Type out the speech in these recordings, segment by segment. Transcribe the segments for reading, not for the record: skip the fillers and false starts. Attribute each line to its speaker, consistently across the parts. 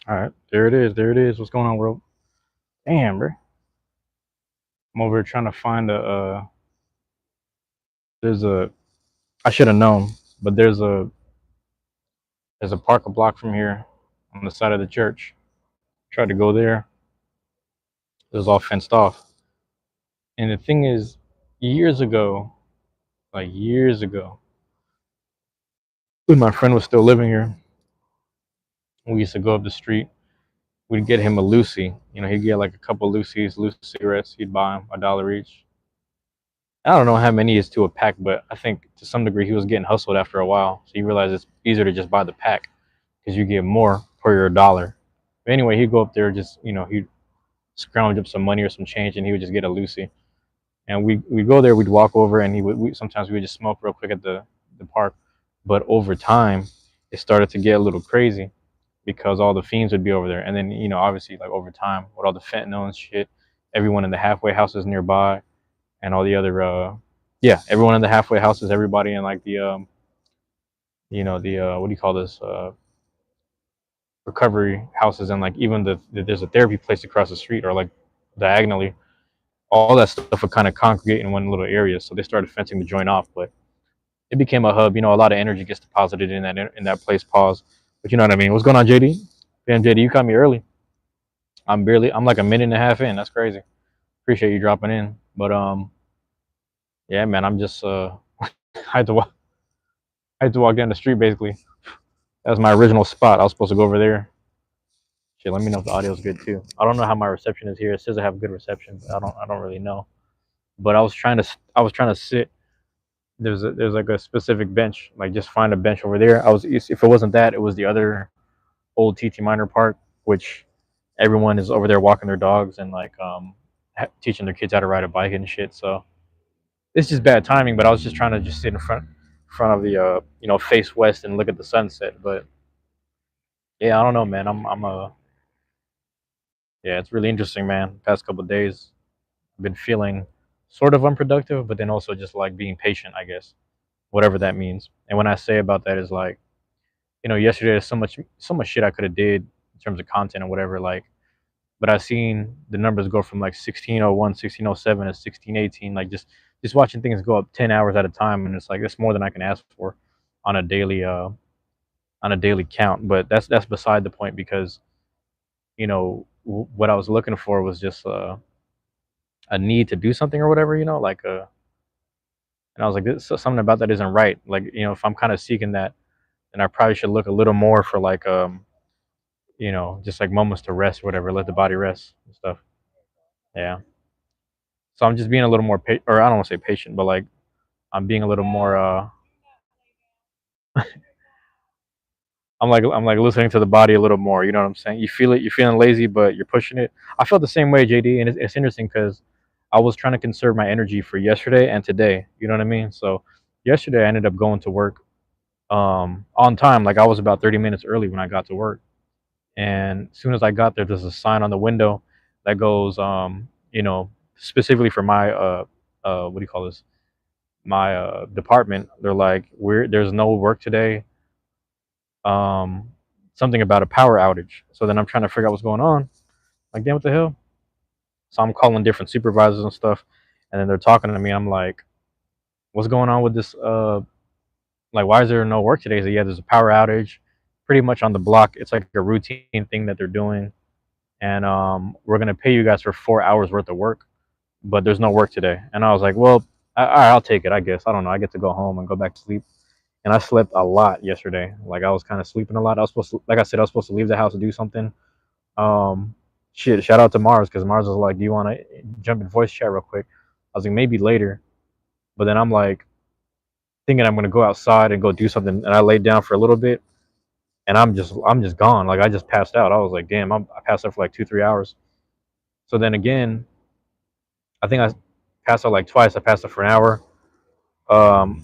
Speaker 1: All right, there it is. There it is. What's going on, world? Damn, bro. I'm over here trying to find a. There's a. I should have known, but there's a park a block from here, on the side of the church. Tried to go there. It was all fenced off. And the thing is, years ago, like years ago, when my friend was still living here, we used to go up the street. We'd get him a Lucy. He'd get like a couple Lucy's, Lucy cigarettes. He'd buy them $1 each. I don't know how many is to a pack, but I think to some degree he was getting hustled after a while. So he realized it's easier to just buy the pack because you get more for your $1. But anyway, he'd go up there, just he'd scrounge up some money or some change, and he would just get a Lucy. And we'd go there, we'd walk over, and sometimes we would just smoke real quick at the park. But over time, it started to get a little crazy because all the fiends would be over there, and then obviously like over time with all the fentanyl and shit, everyone in the halfway houses nearby and all the other yeah, everyone in the halfway houses, everybody in like the the what do you call this, recovery houses, and like even there's a therapy place across the street or like diagonally, all that stuff would kind of congregate in one little area, so they started fencing the joint off. But it became a hub. A lot of energy gets deposited in that place. Pause. But you know what I mean. What's going on, JD? Damn, JD, you caught me early. I'm like a minute and a half in. That's crazy. Appreciate you dropping in. But yeah, man, I'm just I had to walk I had to walk down the street basically. That was my original spot. I was supposed to go over there. Shit, let me know if the audio's good too. I don't know how my reception is here. It says I have good reception, but I don't really know. But I was trying to sit. There's like a specific bench. Like just find a bench over there. If it wasn't that, it was the other old TT Minor Park, which everyone is over there walking their dogs and like teaching their kids how to ride a bike and shit. So it's just bad timing. But I was just trying to just sit in front of the face west and look at the sunset. But yeah, I don't know, man. Yeah, it's really interesting, man. Past couple of days, I've been feeling sort of unproductive, but then also just like being patient, I guess, whatever that means. And when I say about that is like, yesterday there's so much shit I could have did in terms of content or whatever, like, but I've seen the numbers go from like 1601, 1607 to 1618, like just watching things go up 10 hours at a time, and it's like that's more than I can ask for on a daily count. But that's beside the point because what I was looking for was just a need to do something or whatever, like and I was like, something about that isn't right. Like, if I'm kind of seeking that, then I probably should look a little more for like just like moments to rest or whatever, let the body rest and stuff. Yeah. So I'm just being a little more or I don't want to say patient, but like I'm being a little more I'm like listening to the body a little more. You know what I'm saying? You feel it. You're feeling lazy, but you're pushing it. I felt the same way, JD, and it's interesting because I was trying to conserve my energy for yesterday and today. You know what I mean? So yesterday I ended up going to work on time. Like I was about 30 minutes early when I got to work, and as soon as I got there, there's a sign on the window that goes specifically for my what do you call this? My department. They're like, there's no work today, um, something about a power outage. So then I'm trying to figure out what's going on. Like, damn, what the hell? So I'm calling different supervisors and stuff, and then they're talking to me. I'm like, what's going on with this? Like, why is there no work today? So yeah, there's a power outage, pretty much on the block. It's like a routine thing that they're doing, and we're gonna pay you guys for 4 hours worth of work, but there's no work today. And I was like, well, I'll take it, I guess. I don't know. I get to go home and go back to sleep. And I slept a lot yesterday. Like I was kind of sleeping a lot. I was supposed to, like I said, I was supposed to leave the house to do something. Um, shit. Shout out to Mars because Mars was like, "Do you want to jump in voice chat real quick?" I was like, maybe later. But then I'm like thinking I'm gonna go outside and go do something, and I laid down for a little bit, and I'm just gone. Like I just passed out. I was like, damn, I passed out for like 2 3 hours. So then again, I think I passed out like twice. I passed out for an hour.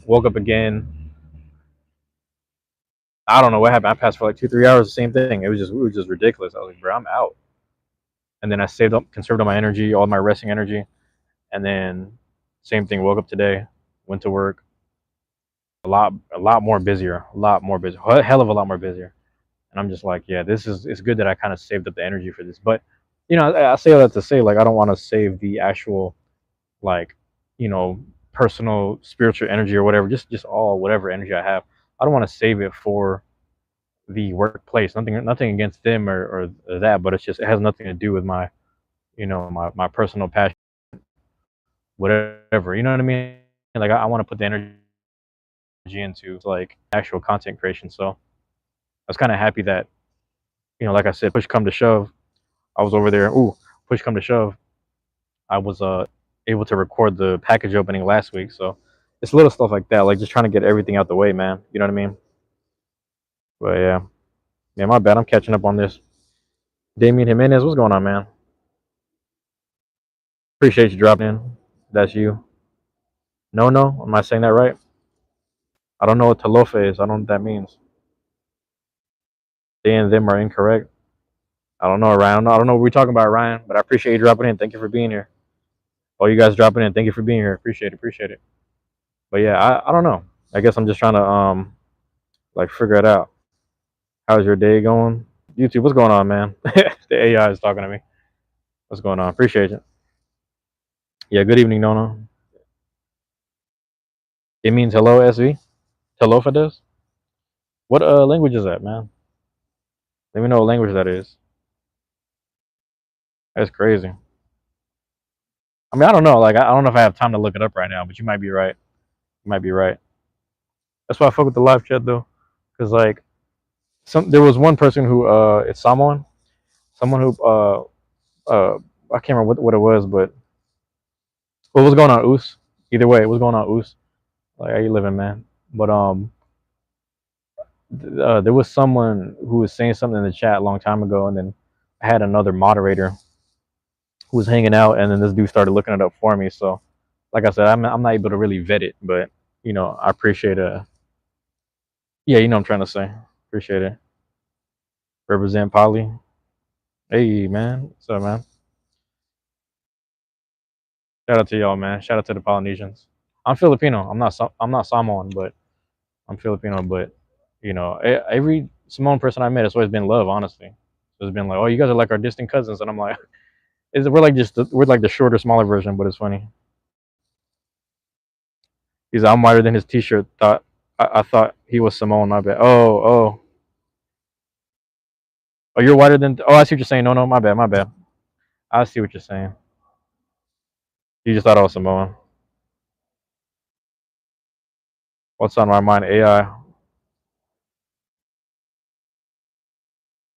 Speaker 1: Woke up again. I don't know what happened. I passed for like 2 3 hours. The same thing. It was just ridiculous. I was like, bro, I'm out. And then I saved up, conserved all my energy, all my resting energy, and then same thing. Woke up today, went to work. A lot more busier. A lot more busy. A hell of a lot more busier. And I'm just like, yeah, this is it's good that I kind of saved up the energy for this. But I say all that to say like I don't want to save the actual like you know personal spiritual energy or whatever, just all whatever energy I have. I don't want to save it for the workplace. Nothing against them or that, but it has nothing to do with my my personal passion, whatever. You know what I mean? Like I want to put the energy into like actual content creation. So I was kind of happy that like I said, push come to shove, I was over there. Ooh, push come to shove, I was able to record the package opening last week. So it's little stuff like that, like just trying to get everything out the way, man. You know what I mean? But yeah, yeah, my bad. I'm catching up on this. Damian Jimenez, what's going on, man? Appreciate you dropping in. That's you. No, no, am I saying that right? I don't know what talofa is. I don't know what that means. They and them are incorrect. I don't know, Ryan. I don't know what we're talking about, Ryan. But I appreciate you dropping in. Thank you for being here. All you guys dropping in. Thank you for being here. Appreciate it. Appreciate it. But yeah, I don't know. I guess I'm just trying to like figure it out. How's your day going? YouTube, what's going on, man? The AI is talking to me. What's going on? Appreciate it. Yeah, good evening, Nona. It means hello, SV. Hello for this. What language is that, man? Let me know what language that is. That's crazy. I mean, I don't know. Like, I don't know if I have time to look it up right now, but you might be right. You might be right. That's why I fuck with the live chat though, because like there was one person who it's someone who uh I can't remember what it was, but what was going on, Oos? Either way, what's going on, Oos? Like, how you living, man? But there was someone who was saying something in the chat a long time ago, and then I had another moderator who was hanging out, and then this dude started looking it up for me. So, like I said, I'm not able to really vet it, but I appreciate yeah, you know what I'm trying to say. Appreciate it. Represent Polly. Hey man, what's up, man? Shout out to y'all, man. Shout out to the Polynesians. I'm Filipino. I'm not Samoan, but I'm Filipino. But every Samoan person I met, it's always been love. Honestly, so it's been like, oh, you guys are like our distant cousins, and I'm like, we're like the shorter, smaller version, but it's funny. He's I'm whiter than his T-shirt. I thought he was Samoan. My bad. Oh, you're whiter than. Oh, I see what you're saying. No, no, my bad, my bad. I see what you're saying. You just thought I was Samoan. What's on my mind? AI.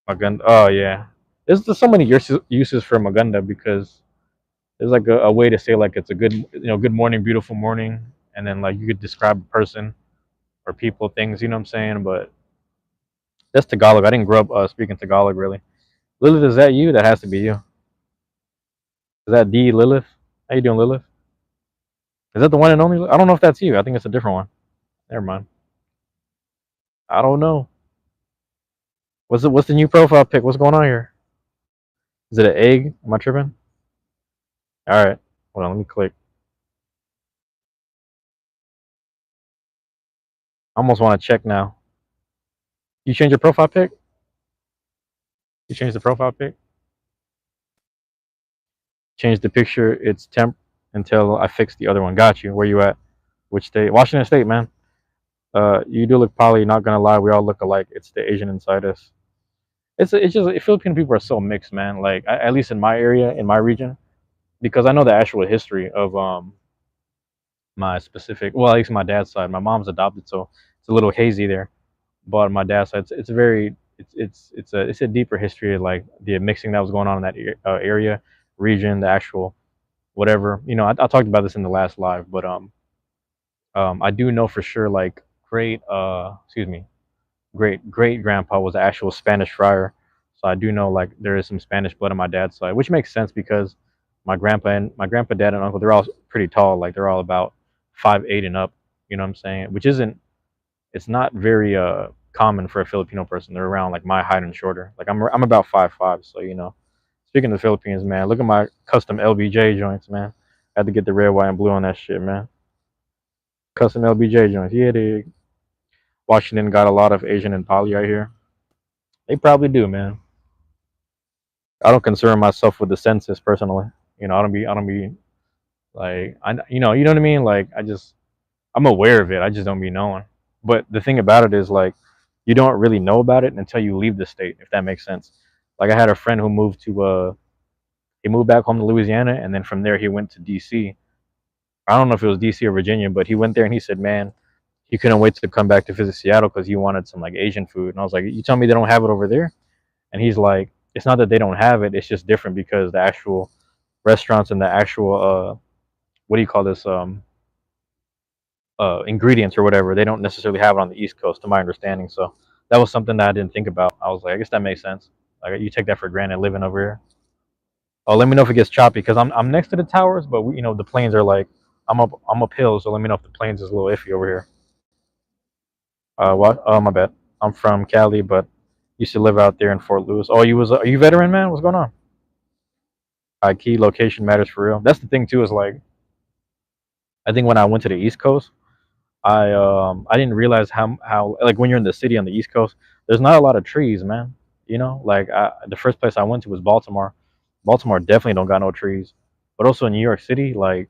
Speaker 1: Maganda. Oh yeah. There's so many uses for Maganda because there's like a way to say like it's a good morning, beautiful morning, and then like you could describe a person or people, things. You know what I'm saying? But that's Tagalog. I didn't grow up speaking Tagalog really. Lilith, is that you? That has to be you. Is that D Lilith? How you doing, Lilith? Is that the one and only? I don't know if that's you. I think it's a different one. Never mind. I don't know. What's the new profile pic? What's going on here? Is it an egg? Am I tripping? All right. Hold on. Let me click. I almost want to check now. You change your profile pic? You changed the profile pic? Change the picture. It's temp until I fix the other one. Got you. Where you at? Which state? Washington State, man. You do look poly. Not gonna lie, we all look alike. It's the Asian inside us. It's just Filipino people are so mixed, man. Like at least in my area, in my region, because I know the actual history of my specific. Well, at least my dad's side. My mom's adopted, so it's a little hazy there. But on my dad's side, it's very it's a deeper history of like the mixing that was going on in that area, region, the actual whatever. I talked about this in the last live, but I do know for sure like excuse me, great grandpa was an actual Spanish friar, so I do know like there is some Spanish blood on my dad's side, which makes sense because my grandpa, dad, and uncle, they're all pretty tall, like they're all about 5'8" and up. You know what I'm saying? Which isn't it's not very common for a Filipino person. They're around like my height and shorter. Like I'm about 5'5", so Speaking of the Philippines, man, look at my custom LBJ joints, man. I had to get the red, white, and blue on that shit, man. Custom LBJ joints. Yeah, they Washington got a lot of Asian and poly right here. They probably do, man. I don't concern myself with the census personally. I don't be like, you know what I mean. Like, I'm aware of it. I just don't be knowing. But the thing about it is like, you don't really know about it until you leave the state, if that makes sense. Like, I had a friend who he moved back home to Louisiana, and then from there he went to DC. I don't know if it was DC or Virginia, but he went there and he said, man, he couldn't wait to come back to visit Seattle because he wanted some like Asian food. And I was like, you tell me they don't have it over there? And he's like, it's not that they don't have it, it's just different because the actual restaurants and the actual what do you call this ingredients or whatever, they don't necessarily have it on the East Coast, to my understanding. So that was something that I didn't think about. I was like, I guess that makes sense. Like, you take that for granted living over here. Oh, let me know if it gets choppy because I'm next to the towers, but the planes are like, I'm uphill, so let me know if the planes is a little iffy over here. What? Oh, my bad. I'm from Cali, but used to live out there in Fort Lewis. Oh, are you veteran, man? What's going on? Key location matters for real. That's the thing too. Is like, I think when I went to the East Coast, I didn't realize how like when you're in the city on the East Coast, there's not a lot of trees, man. Like, the first place I went to was Baltimore. Baltimore definitely don't got no trees, but also in New York City, like,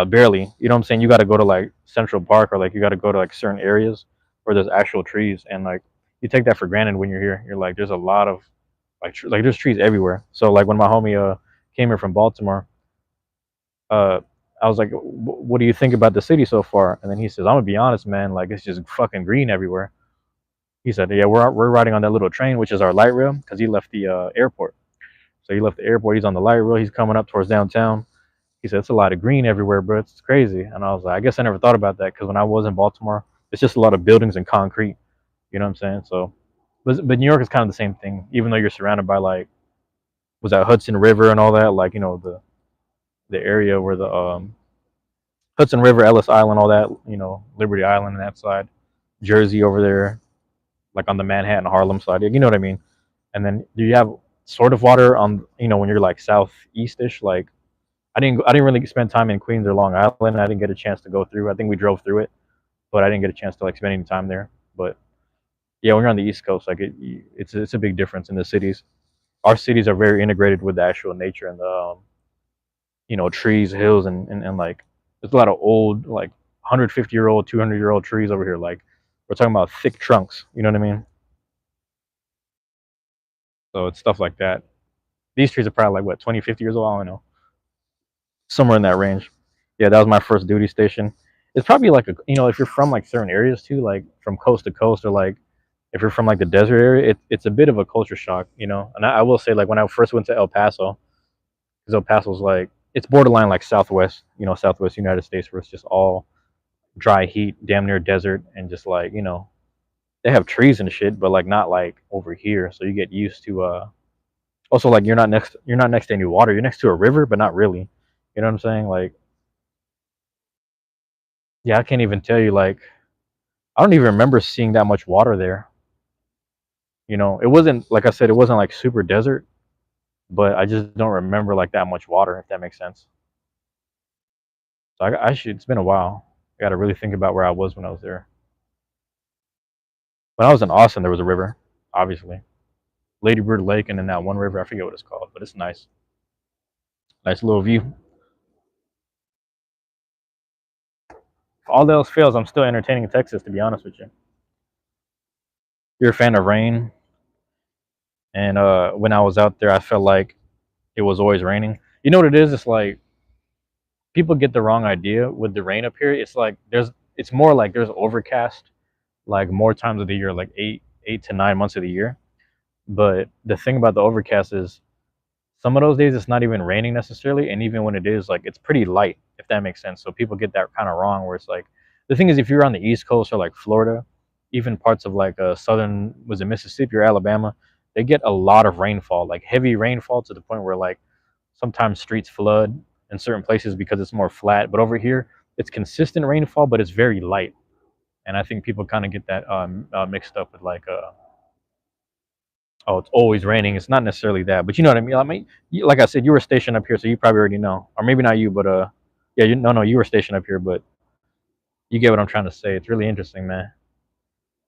Speaker 1: barely. You know what I'm saying? You got to go to like Central Park, or like you got to go to like certain areas where there's actual trees, and like you take that for granted when you're here. You're like, there's a lot of like there's trees everywhere. So like when my homie came here from Baltimore, uh I was like, what do you think about the city so far? And then he says, I'm gonna be honest, man, like it's just fucking green everywhere. He said, yeah, we're riding on that little train, which is our light rail, because he left the airport. So he left the airport. He's on the light rail. He's coming up towards downtown. He said, it's a lot of green everywhere, bro. It's crazy. And I was like, I guess I never thought about that because when I was in Baltimore, it's just a lot of buildings and concrete. You know what I'm saying? So, but New York is kind of the same thing, even though you're surrounded by like, was that Hudson River and all that, like, the area where the Hudson River, Ellis Island, all that, Liberty Island and that side, Jersey over there, like on the Manhattan Harlem side. You know what I mean? And then do you have sort of water on, when you're like southeastish, like, I didn't really spend time in Queens or Long Island. I didn't get a chance to go through. I think we drove through it, but I didn't get a chance to like spend any time there. But yeah, when you're on the East Coast, like it's a big difference in the cities. Our cities are very integrated with the actual nature and the trees, hills, and like there's a lot of old, like 150-year-old, 200-year-old trees over here. Like, we're talking about thick trunks. You know what I mean? So it's stuff like that. These trees are probably like what, 20, 50 years old. I don't know, somewhere in that range. Yeah, that was my first duty station. It's probably like if you're from like certain areas too, like from coast to coast, or like if you're from like the desert area, it's a bit of a culture shock. And I will say, like, when I first went to El Paso, because El Paso's like, it's borderline like Southwest, Southwest United States, where it's just all dry heat, damn near desert, and just like, they have trees and shit, but like not like over here. So you get used to also, like, you're not next to any water. You're next to a river, but not really. You know what I'm saying? Like, yeah, I can't even tell you, like, I don't even remember seeing that much water there. It wasn't, like I said, it wasn't like super desert, but I just don't remember like that much water, if that makes sense. So I should. It's been a while. I got to really think about where I was when I was there. When I was in Austin, there was a river, obviously, Lady Bird Lake, and then that one river, I forget what it's called, but it's nice, nice little view. If all else fails, I'm still entertaining Texas, to be honest with you. You're a fan of rain, and when I was out there, I felt like it was always raining. You know what it is? It's like people get the wrong idea with the rain up here. It's more like there's overcast like more times of the year, like eight to 9 months of the year. But the thing about the overcast is some of those days it's not even raining necessarily, and even when it is, like, it's pretty light, if that makes sense. So people get that kind of wrong, where it's like, the thing is, if you're on the East Coast or like Florida, even parts of like southern, was it Mississippi or Alabama, they get a lot of rainfall, like heavy rainfall, to the point where like sometimes streets flood in certain places because it's more flat. But over here, it's consistent rainfall, but it's very light. And I think people kind of get that mixed up with like, oh, it's always raining. It's not necessarily that, but you know what I mean. Like I said, you were stationed up here, so you probably already know, or maybe not you, but yeah, no, you were stationed up here, but you get what I'm trying to say. It's really interesting, man.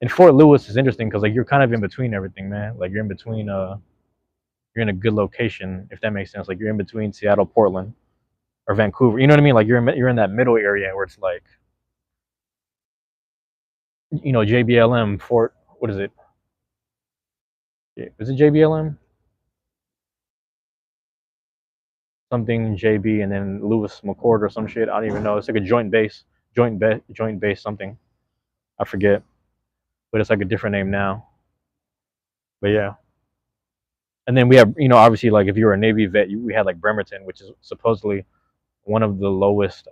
Speaker 1: And Fort Lewis is interesting because like you're kind of in between everything, man. Like you're in between. You're in a good location, if that makes sense. Like you're in between Seattle, Portland, or Vancouver. You know what I mean? Like you're in that middle area where it's like, JBLM Fort. What is it? Is it JBLM? Something JB and then Lewis McCord or some shit. I don't even know. It's like a joint base something. I forget, but it's like a different name now. But yeah, and then we have obviously like if you're a Navy vet, we had like Bremerton, which is supposedly one of the lowest.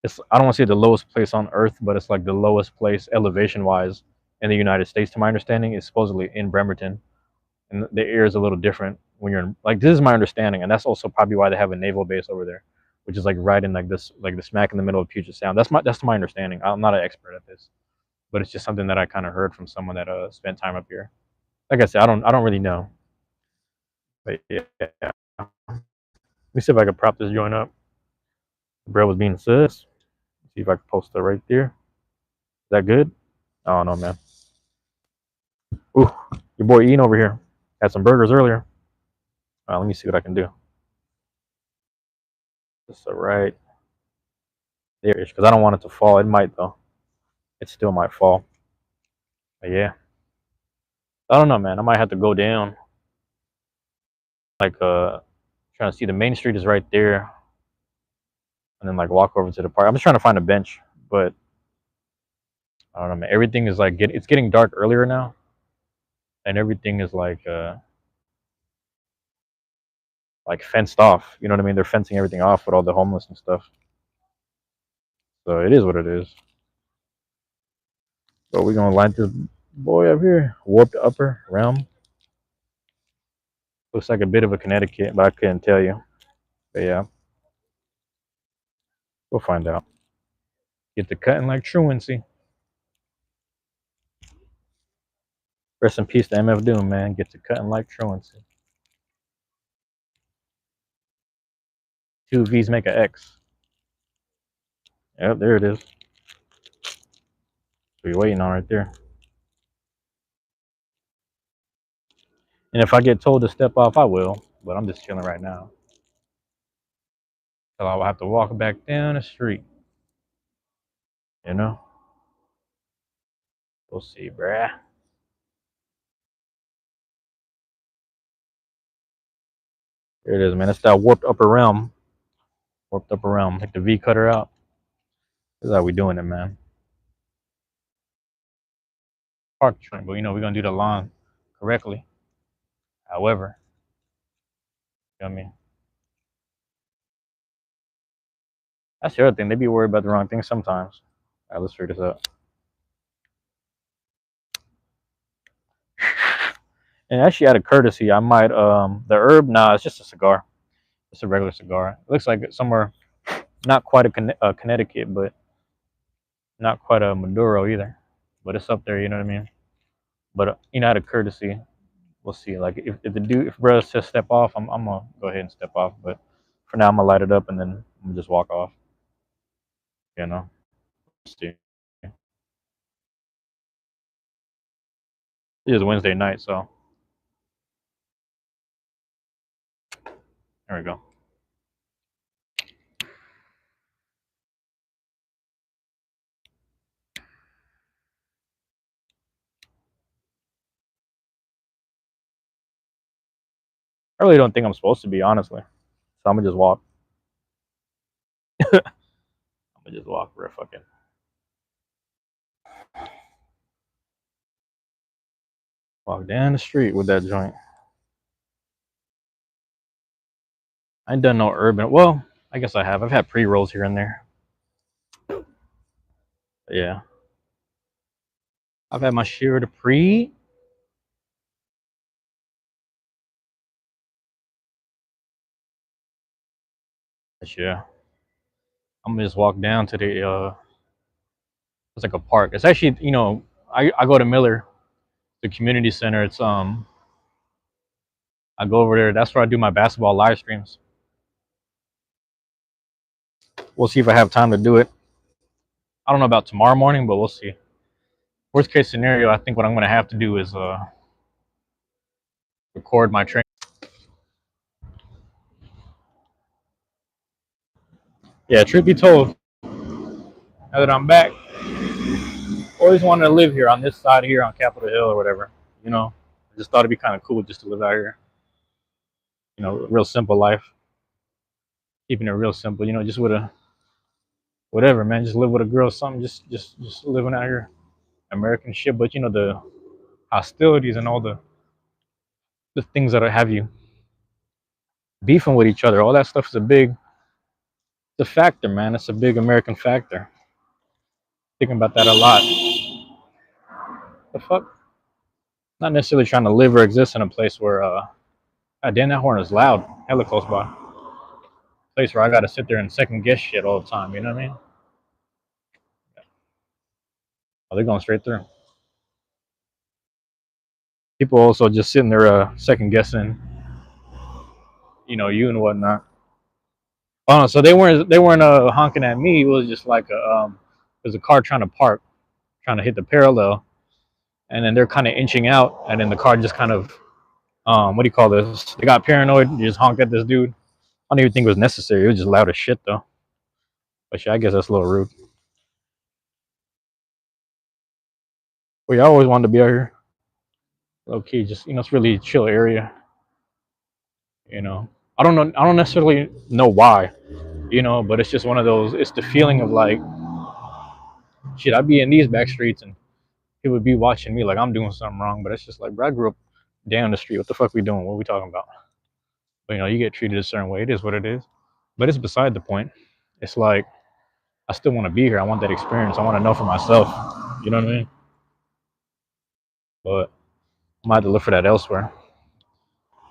Speaker 1: It's I don't want to say the lowest place on Earth, but it's like the lowest place elevation wise in the United States. To my understanding, is supposedly in Bremerton, and the air is a little different when you're in, like this is my understanding, and that's also probably why they have a naval base over there, which is like right in like this like the smack in the middle of Puget Sound. That's my understanding. I'm not an expert at this, but it's just something that I kind of heard from someone that spent time up here. Like I said, I don't really know, but yeah. Let me see if I can prop this joint up. The bread was being sus. See if I can post it right there. Is that good? I don't know, man. Ooh, your boy Ian over here had some burgers earlier. Let me see what I can do. Just right there, because I don't want it to fall. It might though. It still might fall. But yeah, I don't know, man. I might have to go down. Like trying to see the main street is right there, and then like walk over to the park. I'm just trying to find a bench, but I don't know, man. Everything is like it's getting dark earlier now, and everything is like fenced off. You know what I mean? They're fencing everything off with all the homeless and stuff. So it is what it is. But we're gonna light this boy up here. Warped upper realm. Looks like a bit of a Connecticut, but I couldn't tell you. But yeah, we'll find out. Get to cutting like Truancy. Rest in peace to MF Doom, man. Get to cutting like Truancy. Two V's make an X. Yep, there it is. So you're waiting on right there. And if I get told to step off, I will. But I'm just chilling right now. So I'll have to walk back down the street. You know? We'll see, bruh. There it is, man. It's that warped upper realm. Warped upper realm. Take the V cutter out. This is how we doing it, man. Park train, but we're gonna do the lawn correctly. However, you know what I mean? That's the other thing. They be worried about the wrong thing sometimes. All right, let's figure this out. And actually, out of courtesy, I might the herb. Nah, it's just a cigar. It's a regular cigar. It looks like it's somewhere not quite a Connecticut, but not quite a Maduro either. But it's up there. You know what I mean? But out of courtesy, we'll see. Like if brother says step off, I'm gonna go ahead and step off. But for now, I'm gonna light it up and then I'm gonna just walk off. You know. Let's see. It is Wednesday night, so there we go. I really don't think I'm supposed to be, honestly. So I'm gonna just walk. I'm gonna just walk real fucking. Walk down the street with that joint. I ain't done no urban. Well, I guess I have. I've had pre rolls here and there. But yeah, I've had my share of the pre. But yeah, I'm gonna just walk down to the. It's like a park. It's actually I go to Miller, the community center. It's I go over there. That's where I do my basketball live streams. We'll see if I have time to do it. I don't know about tomorrow morning, but we'll see. Worst case scenario, I think what I'm gonna have to do is record my train. Yeah, truth be told, now that I'm back, always wanted to live here on this side here on Capitol Hill or whatever. You know, I just thought it'd be kind of cool just to live out here. You know, real simple life, keeping it real simple. You know, just with a whatever, man. Just live with a girl, something. Just living out here, American shit. But you know the hostilities and all the things that have you beefing with each other. All that stuff is it's a factor, man. It's a big American factor. Thinking about that a lot. The fuck? Not necessarily trying to live or exist in a place where God damn, that horn is loud. Hella close by. Place where I gotta sit there and second guess shit all the time. You know what I mean? Oh, they're going straight through. People also just sitting there second guessing, you know, you and whatnot. Oh, no, so they weren't honking at me. It was just like there's a car trying to park, trying to hit the parallel, and then they're kind of inching out, and then the car just kind of what do you call this? They got paranoid. They just honked at this dude. I don't even think it was necessary. It was just loud as shit though. But yeah, I guess that's a little rude. Well, yeah, I always wanted to be out here, low key. Just it's really a chill area. You know, I don't know. I don't necessarily know why. But it's just one of those. It's the feeling of like, shit. I'd be in these back streets and he would be watching me like I'm doing something wrong. But it's just like, bro, I grew up down the street. What the fuck we doing? What are we talking about? But you get treated a certain way. It is what it is. But it's beside the point. It's like I still want to be here. I want that experience. I want to know for myself. You know what I mean? But I might have to look for that elsewhere.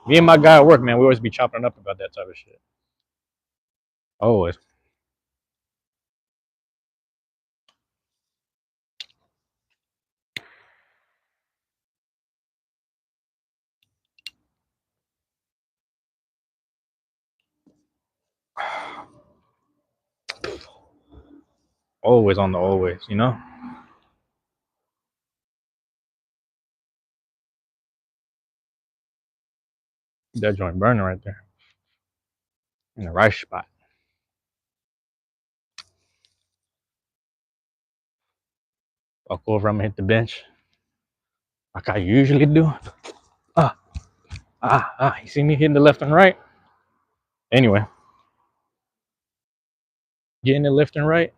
Speaker 1: Me and my guy at work, man, we always be chopping up about that type of shit. Always. Always on the always, you know? That joint burning right there. In the right spot. Walk over, I'm gonna hit the bench. Like I usually do. Ah, you see me hitting the left and right? Anyway, getting the left and right.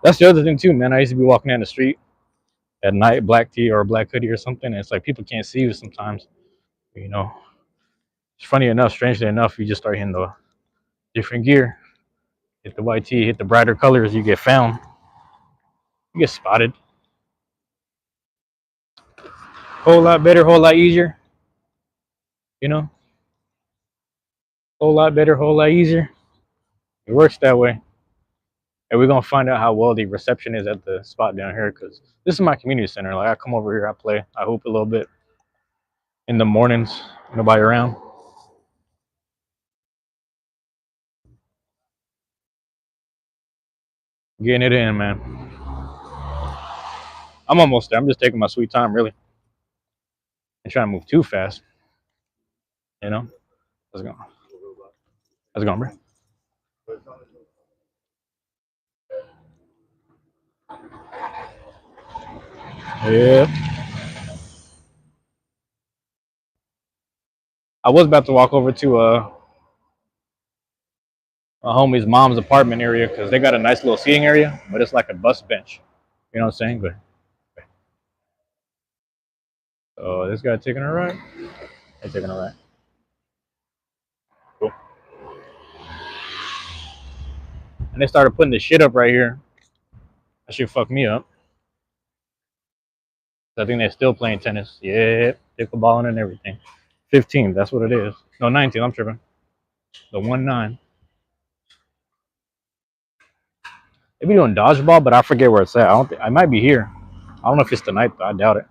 Speaker 1: That's the other thing too, man. I used to be walking down the street at night, black tee or a black hoodie or something, and it's like people can't see you sometimes. You know, it's funny enough, strangely enough, you just start hitting the different gear, hit the white tee, hit the brighter colors, you get found, you get spotted. Whole lot better, whole lot easier. You know, whole lot better, whole lot easier. It works that way. And we're gonna find out how well the reception is at the spot down here because this is my community center. Like I come over here, I play, I hoop a little bit in the mornings. Nobody around. Getting it in, man. I'm almost there. I'm just taking my sweet time, really, and trying to move too fast. You know, how's it going? How's it going, bro? Yeah. I was about to walk over to a homie's mom's apartment area because they got a nice little seating area, but it's like a bus bench. You know what I'm saying? But so this guy taking a ride. They taking a ride. Cool. And they started putting the shit up right here. That shit fucked me up. I think they're still playing tennis. Yeah, pickleballing and everything. 15, that's what it is. No, 19, I'm tripping. The 1-9. They be doing dodgeball, but I forget where it's at. I might be here. I don't know if it's tonight, though. I doubt it.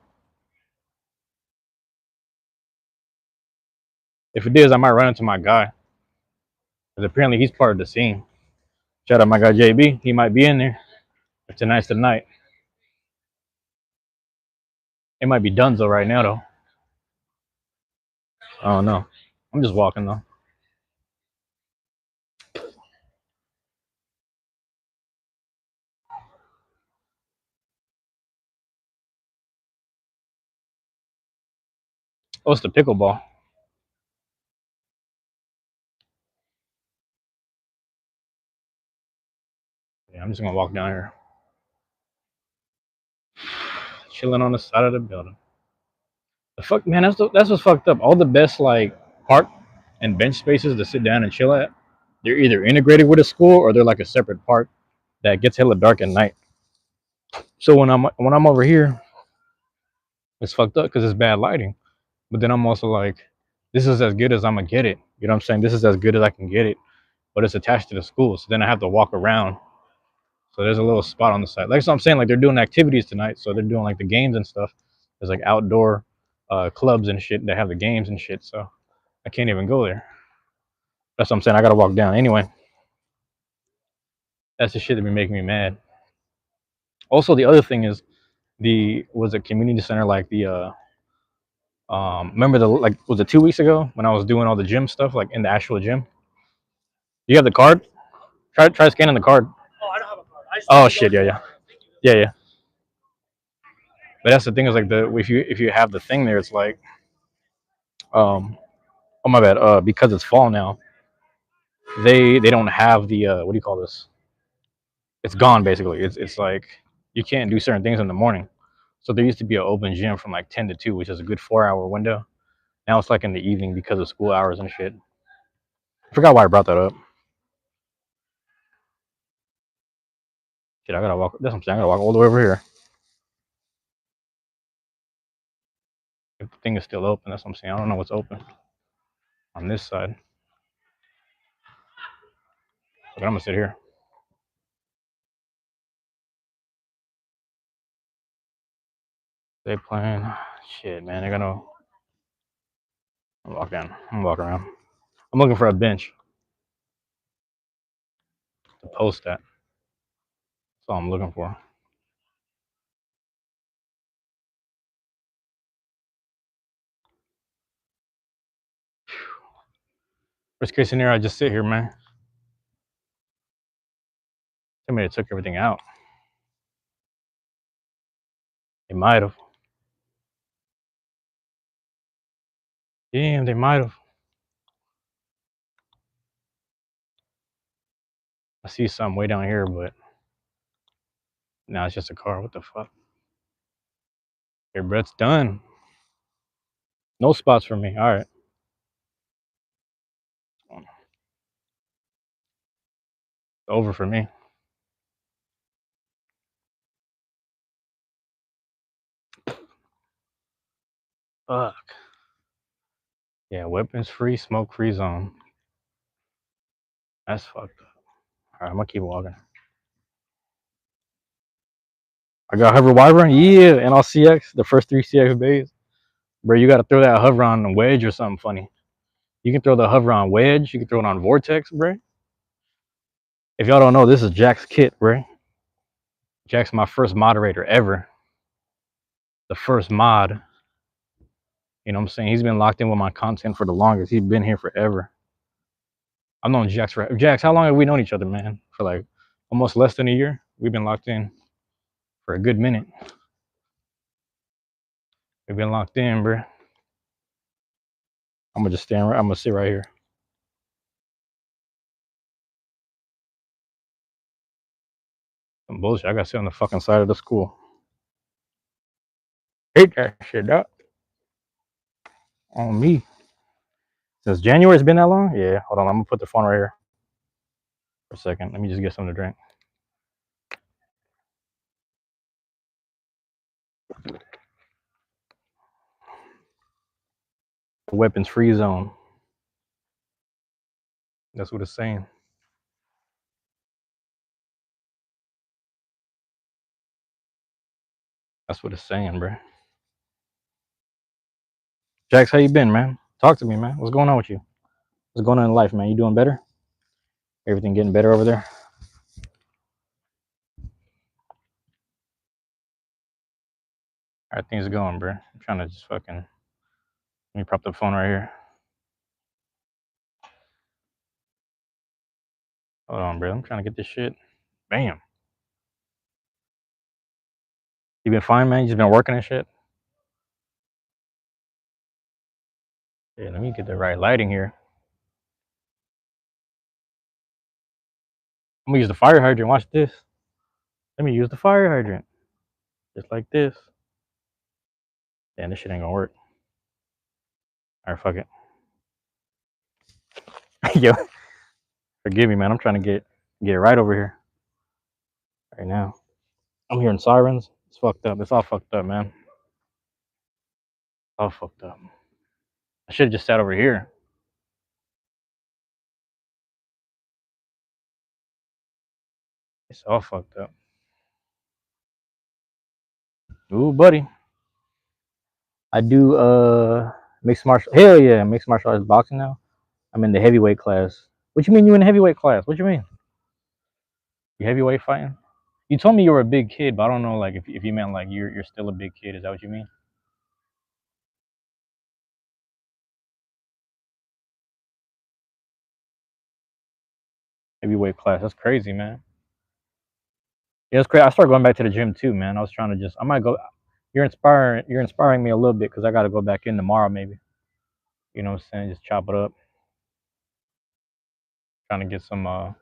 Speaker 1: If it is, I might run into my guy. Because apparently he's part of the scene. Shout out my guy JB. He might be in there. If tonight's the night. It might be Dunzo right now though. I don't know. I'm just walking though. Oh, it's the pickleball. Yeah, I'm just gonna walk down here. Chilling on the side of the building. The fuck, man, that's what's fucked up. All the best like park and bench spaces to sit down and chill at, they're either integrated with a school or they're like a separate park that gets hella dark at night. So when I'm over here, it's fucked up because it's bad lighting. But then I'm also like, this is as good as I'm gonna get it. You know what I'm saying? This is as good as I can get it, but it's attached to the school. So then I have to walk around. So there's a little spot on the side. Like so I'm saying, like they're doing activities tonight. So they're doing like the games and stuff. There's like outdoor clubs and shit that have the games and shit. So I can't even go there. That's what I'm saying. I gotta walk down anyway. That's the shit that be making me mad. Also, the other thing is the was a community center like the remember the like was it 2 weeks ago when I was doing all the gym stuff like in the actual gym? You have the card? Try scanning the card. Oh, I don't have a card. Oh shit, yeah. But that's the thing is like the if you have the thing there, it's like um oh my bad because it's fall now they don't have the what do you call this? It's gone basically. It's like you can't do certain things in the morning. So there used to be an open gym from like 10 to 2, which is a good 4 hour window. Now it's like in the evening because of school hours and shit. I forgot why I brought that up. Shit, I gotta walk. That's what I'm saying. I gotta walk all the way over here. If the thing is still open, that's what I'm saying. I don't know what's open on this side. But I'm gonna sit here. They playing. Shit, man. They're gonna. I'm walking. I'm walking around. I'm looking for a bench to post at. That's all I'm looking for. Worst case scenario, I just sit here, man. Somebody took everything out. They might have. Damn, they might have. I see something way down here, but now it's just a car. What the fuck? Your Brett's done. No spots for me. All right. Over for me. Fuck. Yeah, weapons free, smoke free zone. That's fucked up. All right, I'm gonna keep walking. I got hover wyvern. Yeah, and all CX. The first 3 CX bays. Bro, you gotta throw that hover on wedge or something funny. You can throw the hover on wedge. You can throw it on vortex, bro. If y'all don't know, this is Jack's kit, bro. Jack's my first moderator ever. The first mod. You know what I'm saying? He's been locked in with my content for the longest. He's been here forever. I've known Jax for Jax. How long have we known each other, man? For like almost less than a year. We've been locked in for a good minute. We've been locked in, bro. I'm gonna just stand right. I'm gonna sit right here. Some bullshit. I gotta sit on the fucking side of the school. Hate that shit, dog. On me. Since January, it's been that long? Yeah. Hold on. I'm gonna put the phone right here for a second. Let me just get something to drink. Weapons free zone. That's what it's saying. That's what it's saying, bro. Jax, how you been, man? Talk to me, man. What's going on with you? What's going on in life, man? You doing better? Everything getting better over there? How are things going, bro? I'm trying to just fucking. Let me prop the phone right here. Hold on, bro. I'm trying to get this shit. Bam. You been fine, man? You just been working and shit? Yeah, let me get the right lighting here. I'm gonna use the fire hydrant. Watch this. Let me use the fire hydrant. Just like this. Damn, this shit ain't gonna work. Alright, fuck it. Yo, forgive me, man. I'm trying to get it right over here. Right now. I'm hearing sirens. It's fucked up. It's all fucked up, man. All fucked up. I should have just sat over here. It's all fucked up. Ooh, buddy. I do mixed martial. Hell yeah, mixed martial arts boxing now. I'm in the heavyweight class. What you mean you in the heavyweight class? What you mean? You heavyweight fighting? You told me you were a big kid, but I don't know like if you meant like you're still a big kid. Is that what you mean? Heavyweight class. That's crazy, man. Yeah, it's crazy. I started going back to the gym too, man. I was trying to just. I might go. You're inspiring me a little bit because I got to go back in tomorrow, maybe. You know what I'm saying? Just chop it up. Trying to get some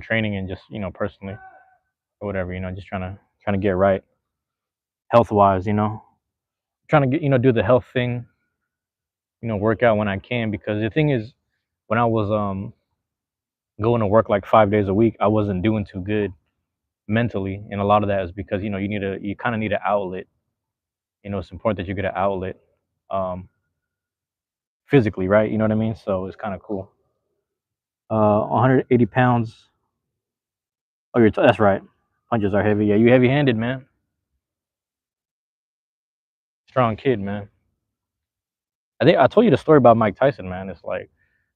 Speaker 1: training and just personally or whatever. Just trying to get right health wise. Trying to get do the health thing. Work out when I can because the thing is, when I was going to work like 5 days a week, I wasn't doing too good mentally, and a lot of that is because you kind of need an outlet. It's important that you get an outlet um, physically, right? You know what I mean? So it's kind of cool. 180 pounds. Oh, that's right. Punches are heavy. Yeah, you heavy-handed, man. Strong kid, man. I think I told you the story about Mike Tyson, man. It's like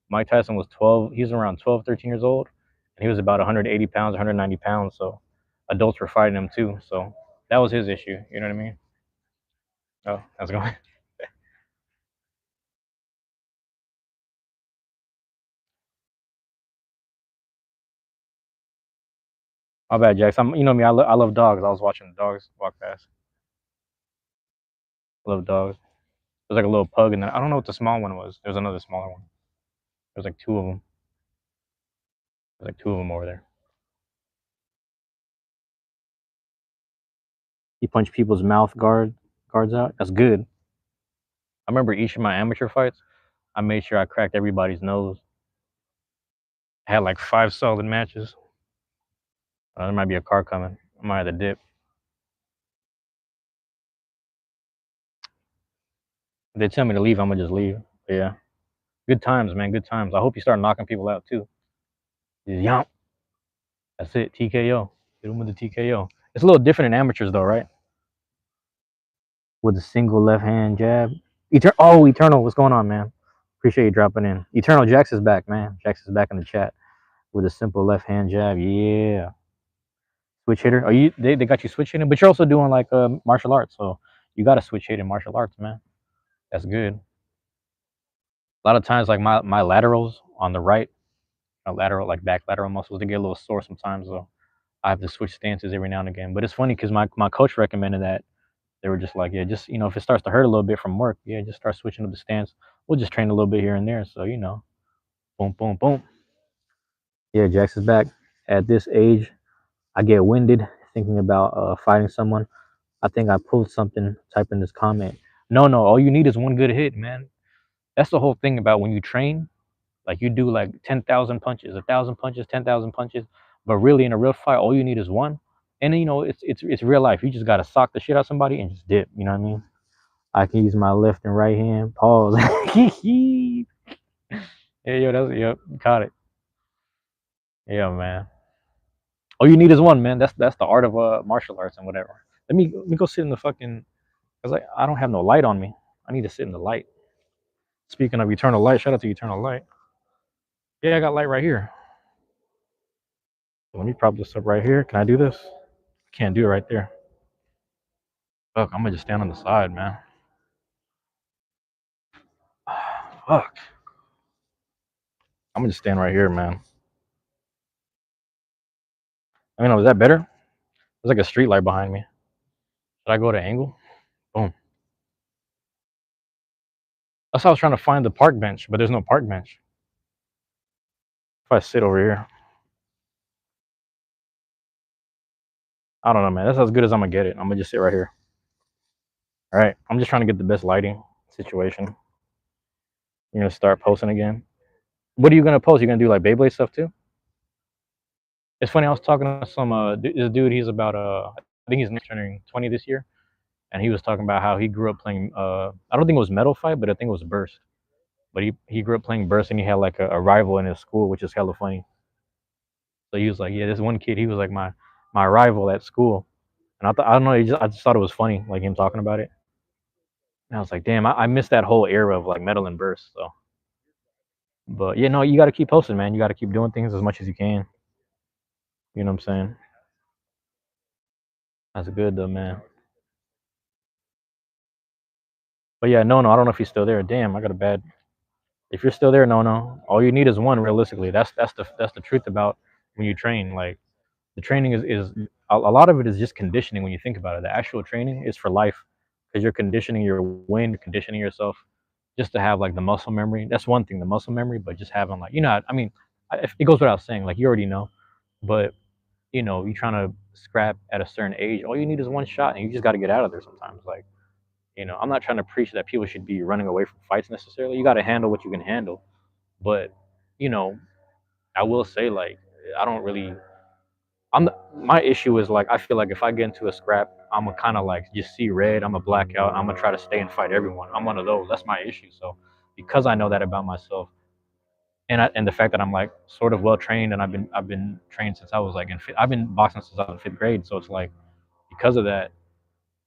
Speaker 1: Mike Tyson was 12. He was around 12, 13 years old, and he was about 180 pounds, 190 pounds. So adults were fighting him too. So that was his issue. You know what I mean? Oh, how's it going? My bad, Jax. You know me. I love dogs. I was watching the dogs walk past. I love dogs. There's like a little pug, and then I don't know what the small one was. There's another smaller one. There's like two of them. There's like two of them over there. He punched people's mouth guards out. That's good. I remember each of my amateur fights, I made sure I cracked everybody's nose. I had like 5 solid matches. There might be a car coming. I might have to dip. If they tell me to leave, I'm gonna just leave. But yeah, good times, man. Good times. I hope you start knocking people out too. Yomp. That's it. TKO. Hit them with the TKO. It's a little different in amateurs though, right? With a single left hand jab. Eternal. What's going on, man? Appreciate you dropping in. Eternal Jax is back, man. Jax is back in the chat with a simple left hand jab. Yeah. Switch hitter. Oh, they got you switch hitting, but you're also doing like martial arts, so you got to switch hit in martial arts, man. That's good. A lot of times, like my laterals on the right, lateral like back lateral muscles, they get a little sore sometimes, so I have to switch stances every now and again. But it's funny because my coach recommended that. They were just like, yeah, just if it starts to hurt a little bit from work, yeah, just start switching up the stance. We'll just train a little bit here and there. So boom, boom, boom. Yeah, Jax is back. At this age, I get winded thinking about fighting someone. I think I pulled something. Type in this comment. No, no, all you need is one good hit, man. That's the whole thing about when you train. Like you do like 10,000 punches, 1,000 punches, 10,000 punches, but really in a real fight, all you need is one. And it's real life. You just gotta sock the shit out of somebody and just dip. You know what I mean? I can use my left and right hand. Pause. Yeah, yo, yep, caught it. Yeah, man. All you need is one, man. That's the art of martial arts and whatever. Let me go sit in the fucking. Cause I don't have no light on me. I need to sit in the light. Speaking of eternal light, shout out to eternal light. Yeah, I got light right here. Let me prop this up right here. Can I do this? Can't do it right there. Fuck, I'm gonna just stand on the side, man. Fuck. I'm gonna just stand right here, man. I mean, was that better? There's like a street light behind me. Should I go to angle? Boom. That's how I was trying to find the park bench, but there's no park bench. If I sit over here, I don't know, man. That's as good as I'm gonna get it. I'm gonna just sit right here. All right. I'm just trying to get the best lighting situation. You're gonna start posting again. What are you gonna post? You gonna do like Beyblade stuff too? It's funny. I was talking to some this dude. He's about I think he's turning 20 this year, and he was talking about how he grew up playing. I don't think it was Metal Fight, but I think it was Burst. But he grew up playing Burst, and he had like a rival in his school, which is hella funny. So he was like, yeah, this one kid, he was like my rival at school, and I don't know, I just thought it was funny, like him talking about it. And I was like, damn, I missed that whole era of like Metal and Burst. So, but yeah, no, you got to keep posting, man. You got to keep doing things as much as you can. You know what I'm saying? That's good though, man. But yeah, no, I don't know if he's still there. Damn, I got a bad. If you're still there, no, all you need is one. Realistically, that's the truth about when you train. Like the training is a lot of it is just conditioning. When you think about it, the actual training is for life because you're conditioning your wind, you're conditioning yourself just to have like the muscle memory. That's one thing, the muscle memory, but just having like I mean, it goes without saying. Like you already know, but you're trying to scrap at a certain age. All you need is one shot, and you just got to get out of there sometimes. Like I'm not trying to preach that people should be running away from fights necessarily. You got to handle what you can handle, but you know, I will say like I don't really. My issue is like I feel like if I get into a scrap, I'm gonna kind of like just see red. I'm gonna black out. I'm gonna try to stay and fight everyone. I'm one of those. That's my issue. So because I know that about myself, and the fact that I'm like sort of well trained, and I've been trained since I was like I've been boxing since I was in fifth grade. So it's like because of that,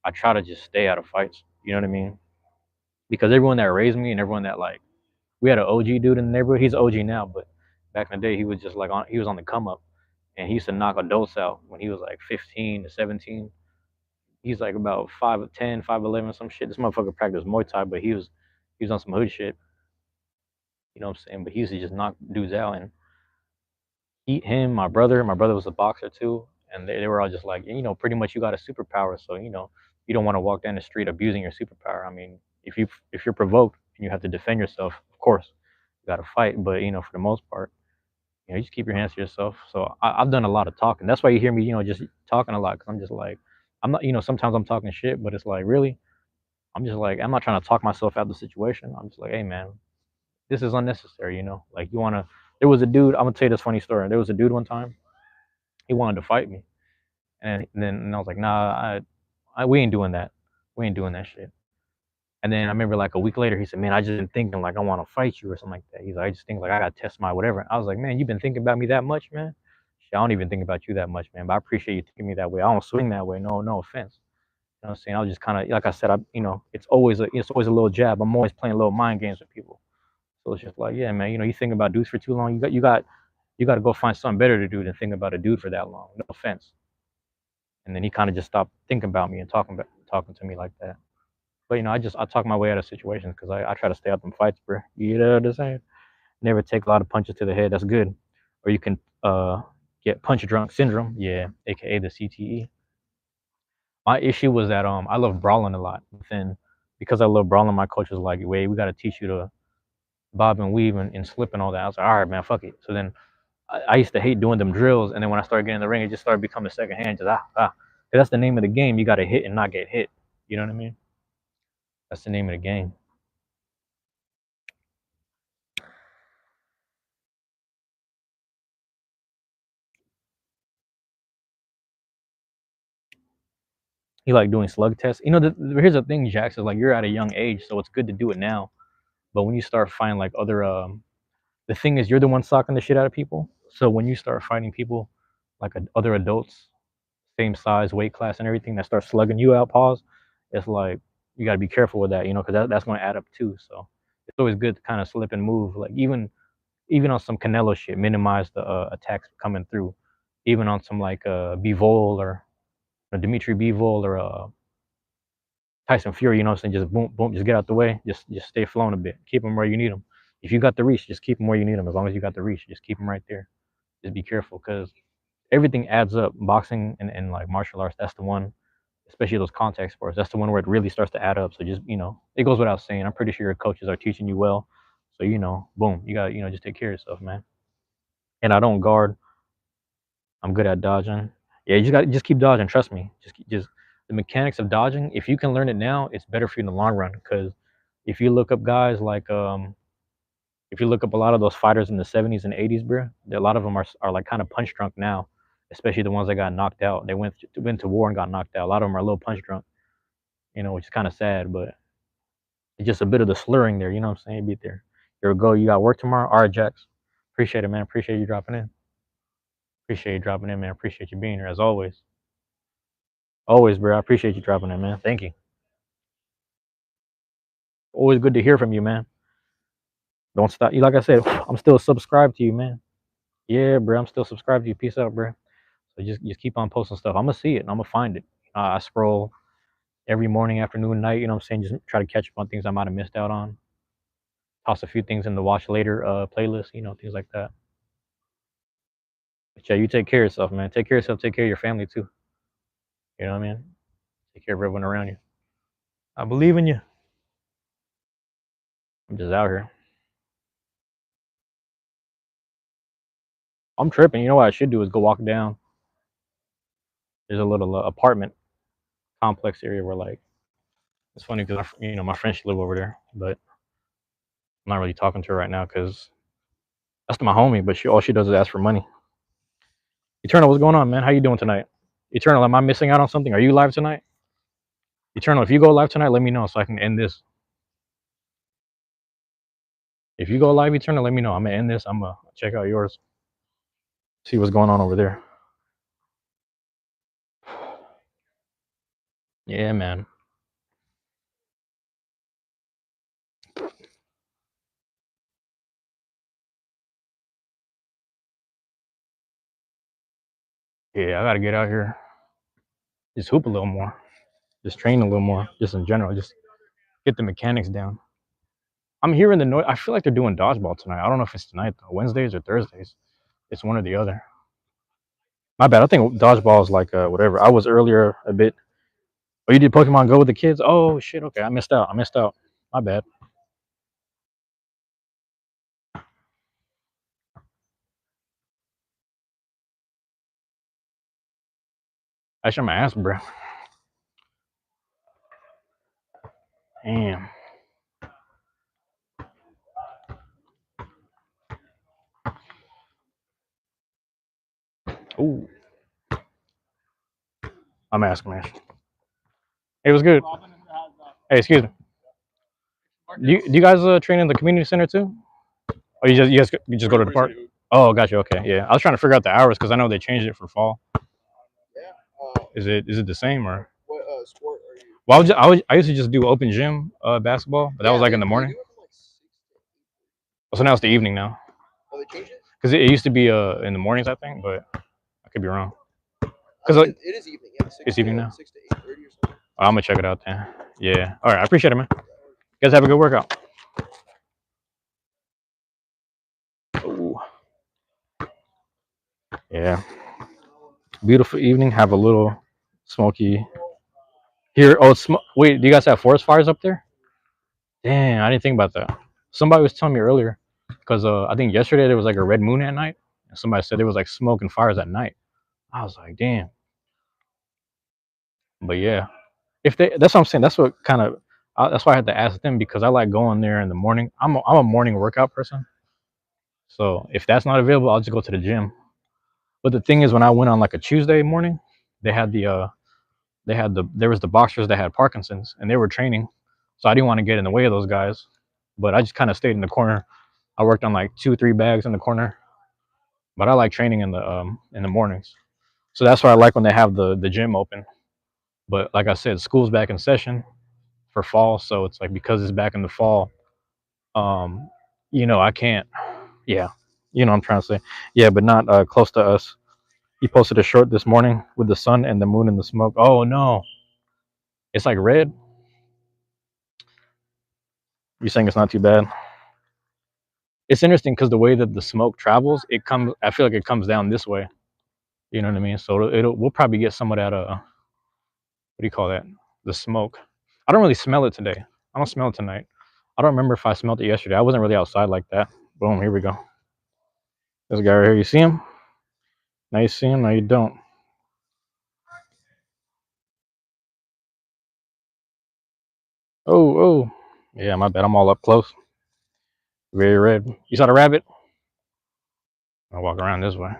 Speaker 1: I try to just stay out of fights. You know what I mean? Because everyone that raised me and everyone that like we had an OG dude in the neighborhood. He's OG now, but back in the day, he was just like he was on the come up, and he used to knock adults out when he was like 15 to 17. He's like about 5'10", 5'11", some shit. This motherfucker practiced Muay Thai, but he was on some hood shit. You know what I'm saying? But he used to just knock dudes out, and him, my brother was a boxer too, and they were all just like, pretty much you got a superpower, so you don't want to walk down the street abusing your superpower. I mean, if you're provoked and you have to defend yourself, of course, you got to fight. But for the most part, you just keep your hands to yourself. So I've done a lot of talking. That's why you hear me, just talking a lot, because I'm just like, I'm not, sometimes I'm talking shit, but it's like really, I'm just like, I'm not trying to talk myself out of the situation. I'm just like, hey man, this is unnecessary. Like you wanna. There was a dude. I'm gonna tell you this funny story. There was a dude one time. He wanted to fight me, and I was like, nah, we ain't doing that. We ain't doing that shit. And then I remember like a week later, he said, man, I just been thinking like I want to fight you or something like that. He's like, I just think like I gotta test my whatever. I was like, man, you've been thinking about me that much, man? Shit, I don't even think about you that much, man. But I appreciate you thinking me that way. I don't swing that way. No offense. You know what I'm saying? I was just kind of like I said, it's always a little jab. I'm always playing little mind games with people. So it's just like, yeah, man, you think about dudes for too long, you got to go find something better to do than think about a dude for that long. No offense. And then he kind of just stopped thinking about me and talking to me like that. But I talk my way out of situations because I try to stay out them fights, bro. You know what I'm saying? Never take a lot of punches to the head. That's good. Or you can get punch drunk syndrome. Yeah, aka the CTE. My issue was that I love brawling a lot. But then because I love brawling, my coach was like, "Wait, we got to teach you to bob and weave and slip and all that." I was like, "All right, man, fuck it." So then I used to hate doing them drills, and then when I started getting in the ring, it just started becoming second hand. Just 'Cause that's the name of the game. You got to hit and not get hit. You know what I mean? That's the name of the game. You like doing slug tests. Here's the thing, Jax, is like you're at a young age, so it's good to do it now. But when you start finding like other, the thing is, you're the one socking the shit out of people. So when you start fighting people, like other adults, same size, weight class, and everything, that start slugging you out, pause. It's like you got to be careful with that, because that's going to add up too. So it's always good to kind of slip and move, like even on some Canelo shit, minimize the attacks coming through. Even on some like Bivol or Dimitri Bivol or Tyson Fury, you know what I'm saying? Just boom, boom, just get out the way. Just stay flowing a bit. Keep them where you need them. If you got the reach, just keep them where you need them. As long as you got the reach, just keep them right there. Just be careful because everything adds up. Boxing and like martial arts, that's the one, especially those contact sports. That's the one where it really starts to add up. So just it goes without saying. I'm pretty sure your coaches are teaching you well. So boom, you got just take care of yourself, man. And I don't guard. I'm good at dodging. Yeah, you just got just keep dodging. Trust me. Just the mechanics of dodging. If you can learn it now, it's better for you in the long run. Because if you look up guys like if you look up a lot of those fighters in the 70s and 80s, bro, a lot of them are like kind of punch drunk now. Especially the ones that got knocked out. They went to war and got knocked out. A lot of them are a little punch drunk. Which is kind of sad, but it's just a bit of the slurring there. You know what I'm saying? Be there. Here we go. You got work tomorrow. All right, Jax. Appreciate it, man. Appreciate you dropping in. Appreciate you dropping in, man. Appreciate you being here as always. Always, bro. I appreciate you dropping in, man. Thank you. Always good to hear from you, man. Don't stop. You like I said, I'm still subscribed to you, man. Yeah, bro. I'm still subscribed to you. Peace out, bro. So just keep on posting stuff. I'm gonna see it and I'm gonna find it. I scroll every morning, afternoon, night. You know what I'm saying? Just try to catch up on things I might have missed out on. Toss a few things in the watch later playlist. Things like that. But yeah, you take care of yourself, man. Take care of yourself. Take care of your family too. You know what I mean? Take care of everyone around you. I believe in you. I'm just out here. I'm tripping. You know what I should do is go walk down. There's a little apartment complex area where like it's funny because my friend should live over there, but I'm not really talking to her right now because that's my homie. But all she does is ask for money. Eternal, what's going on, man? How you doing tonight? Eternal, am I missing out on something? Are you live tonight? Eternal, if you go live tonight, let me know so I can end this. If you go live, Eternal, let me know. I'm gonna end this. I'm gonna check out yours. See what's going on over there. Yeah, man. Yeah, I gotta get out here. Just hoop a little more. Just train a little more. Just in general. Just get the mechanics down. I'm hearing the noise. I feel like they're doing dodgeball tonight. I don't know if it's tonight though. Wednesdays or Thursdays. It's one or the other. My bad. I think dodgeball is like whatever. I was earlier a bit. Oh, you did Pokemon Go with the kids? Oh shit. Okay, I missed out. My bad. I should my ass, bro. Damn. Ooh. I'm asking, man. It was good. Hey, excuse me. Do you guys train in the community center too? Or you just go to the park? Oh, gotcha. Okay, yeah. I was trying to figure out the hours because I know they changed it for fall. Is it the same or? What sport are you? Well, I used to just do open gym basketball, but that was like in the morning. So now it's the evening now. Oh, they changed it? Because it used to be in the mornings, I think, but I could be wrong. Because like, it is evening. Yeah, it's evening now. 6 to 8:30 or something. Oh, I'm gonna check it out then. Yeah. All right. I appreciate it, man. You guys have a good workout. Ooh. Yeah. Beautiful evening. Have a little smoky here. Oh, wait. Do you guys have forest fires up there? Damn, I didn't think about that. Somebody was telling me earlier because I think yesterday there was like a red moon at night, and somebody said there was like smoke and fires at night. I was like, damn. But yeah, that's what I'm saying. That's what kind of that's why I had to ask them because I like going there in the morning. I'm a morning workout person, so if that's not available, I'll just go to the gym. But the thing is, when I went on like a Tuesday morning, they had there was the boxers that had Parkinson's and they were training, so I didn't want to get in the way of those guys. But I just kind of stayed in the corner. I worked on like 2-3 bags in the corner. But I like training in the mornings, so that's why I like when they have the gym open. But like I said, school's back in session for fall, so it's like because it's back in the fall, um, I can't. Yeah, what I'm trying to say. Yeah, but not close to us. He posted a short this morning with the sun and the moon and the smoke. Oh no, it's like red. You saying it's not too bad? It's interesting because the way that the smoke travels, it comes. I feel like it comes down this way. You know what I mean? So we'll probably get some of that. What do you call that? The smoke. I don't really smell it today. I don't smell it tonight. I don't remember if I smelled it yesterday. I wasn't really outside like that. Boom. Here we go. This guy right here. You see him? Now you see him. Now you don't. Oh, oh. Yeah, my bad. I'm all up close. Very red. You saw the rabbit? I'll walk around this way.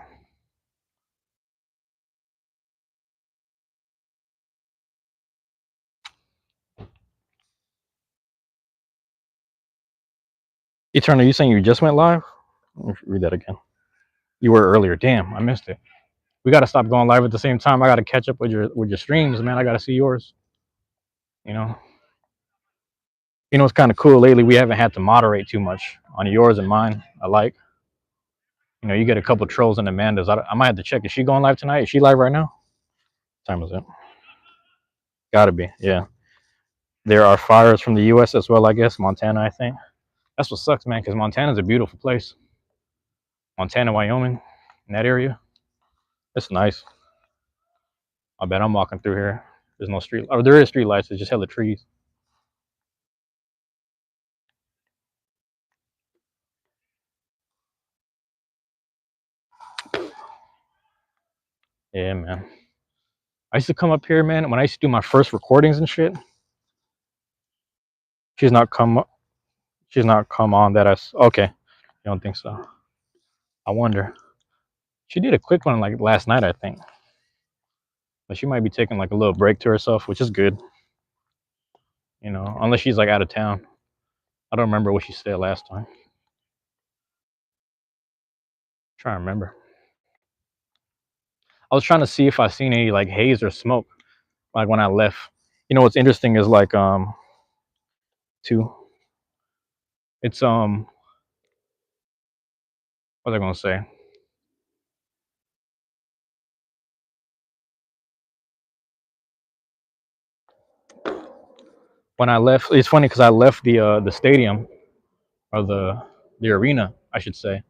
Speaker 1: Eternal, you saying you just went live? Let me read that again. You were earlier. Damn, I missed it. We got to stop going live at the same time. I got to catch up with your streams, man. I got to see yours. You know. You know, it's kind of cool lately. We haven't had to moderate too much on yours and mine. I like. You know, you get a couple trolls and Amanda's. I might have to check. Is she going live tonight? Is she live right now? What time is it? Gotta be. Yeah. There are fires from the U.S. as well, I guess. Montana, I think. That's what sucks, man, because Montana's a beautiful place. Montana, Wyoming, in that area. It's nice. I bet I'm walking through here. There's no street. Oh, there is street lights. It's just hella trees. Yeah, man. I used to come up here, man. When I used to do my first recordings and shit, she's not come. She's not come on that. Okay. You don't think so? I wonder. She did a quick one like last night, I think. But she might be taking like a little break to herself, which is good. You know, unless she's like out of town. I don't remember what she said last time. Trying to remember. I was trying to see if I seen any like haze or smoke like when I left. You know what's interesting is like two. It's what was I gonna say? When I left, it's funny because I left the stadium or the arena, I should say.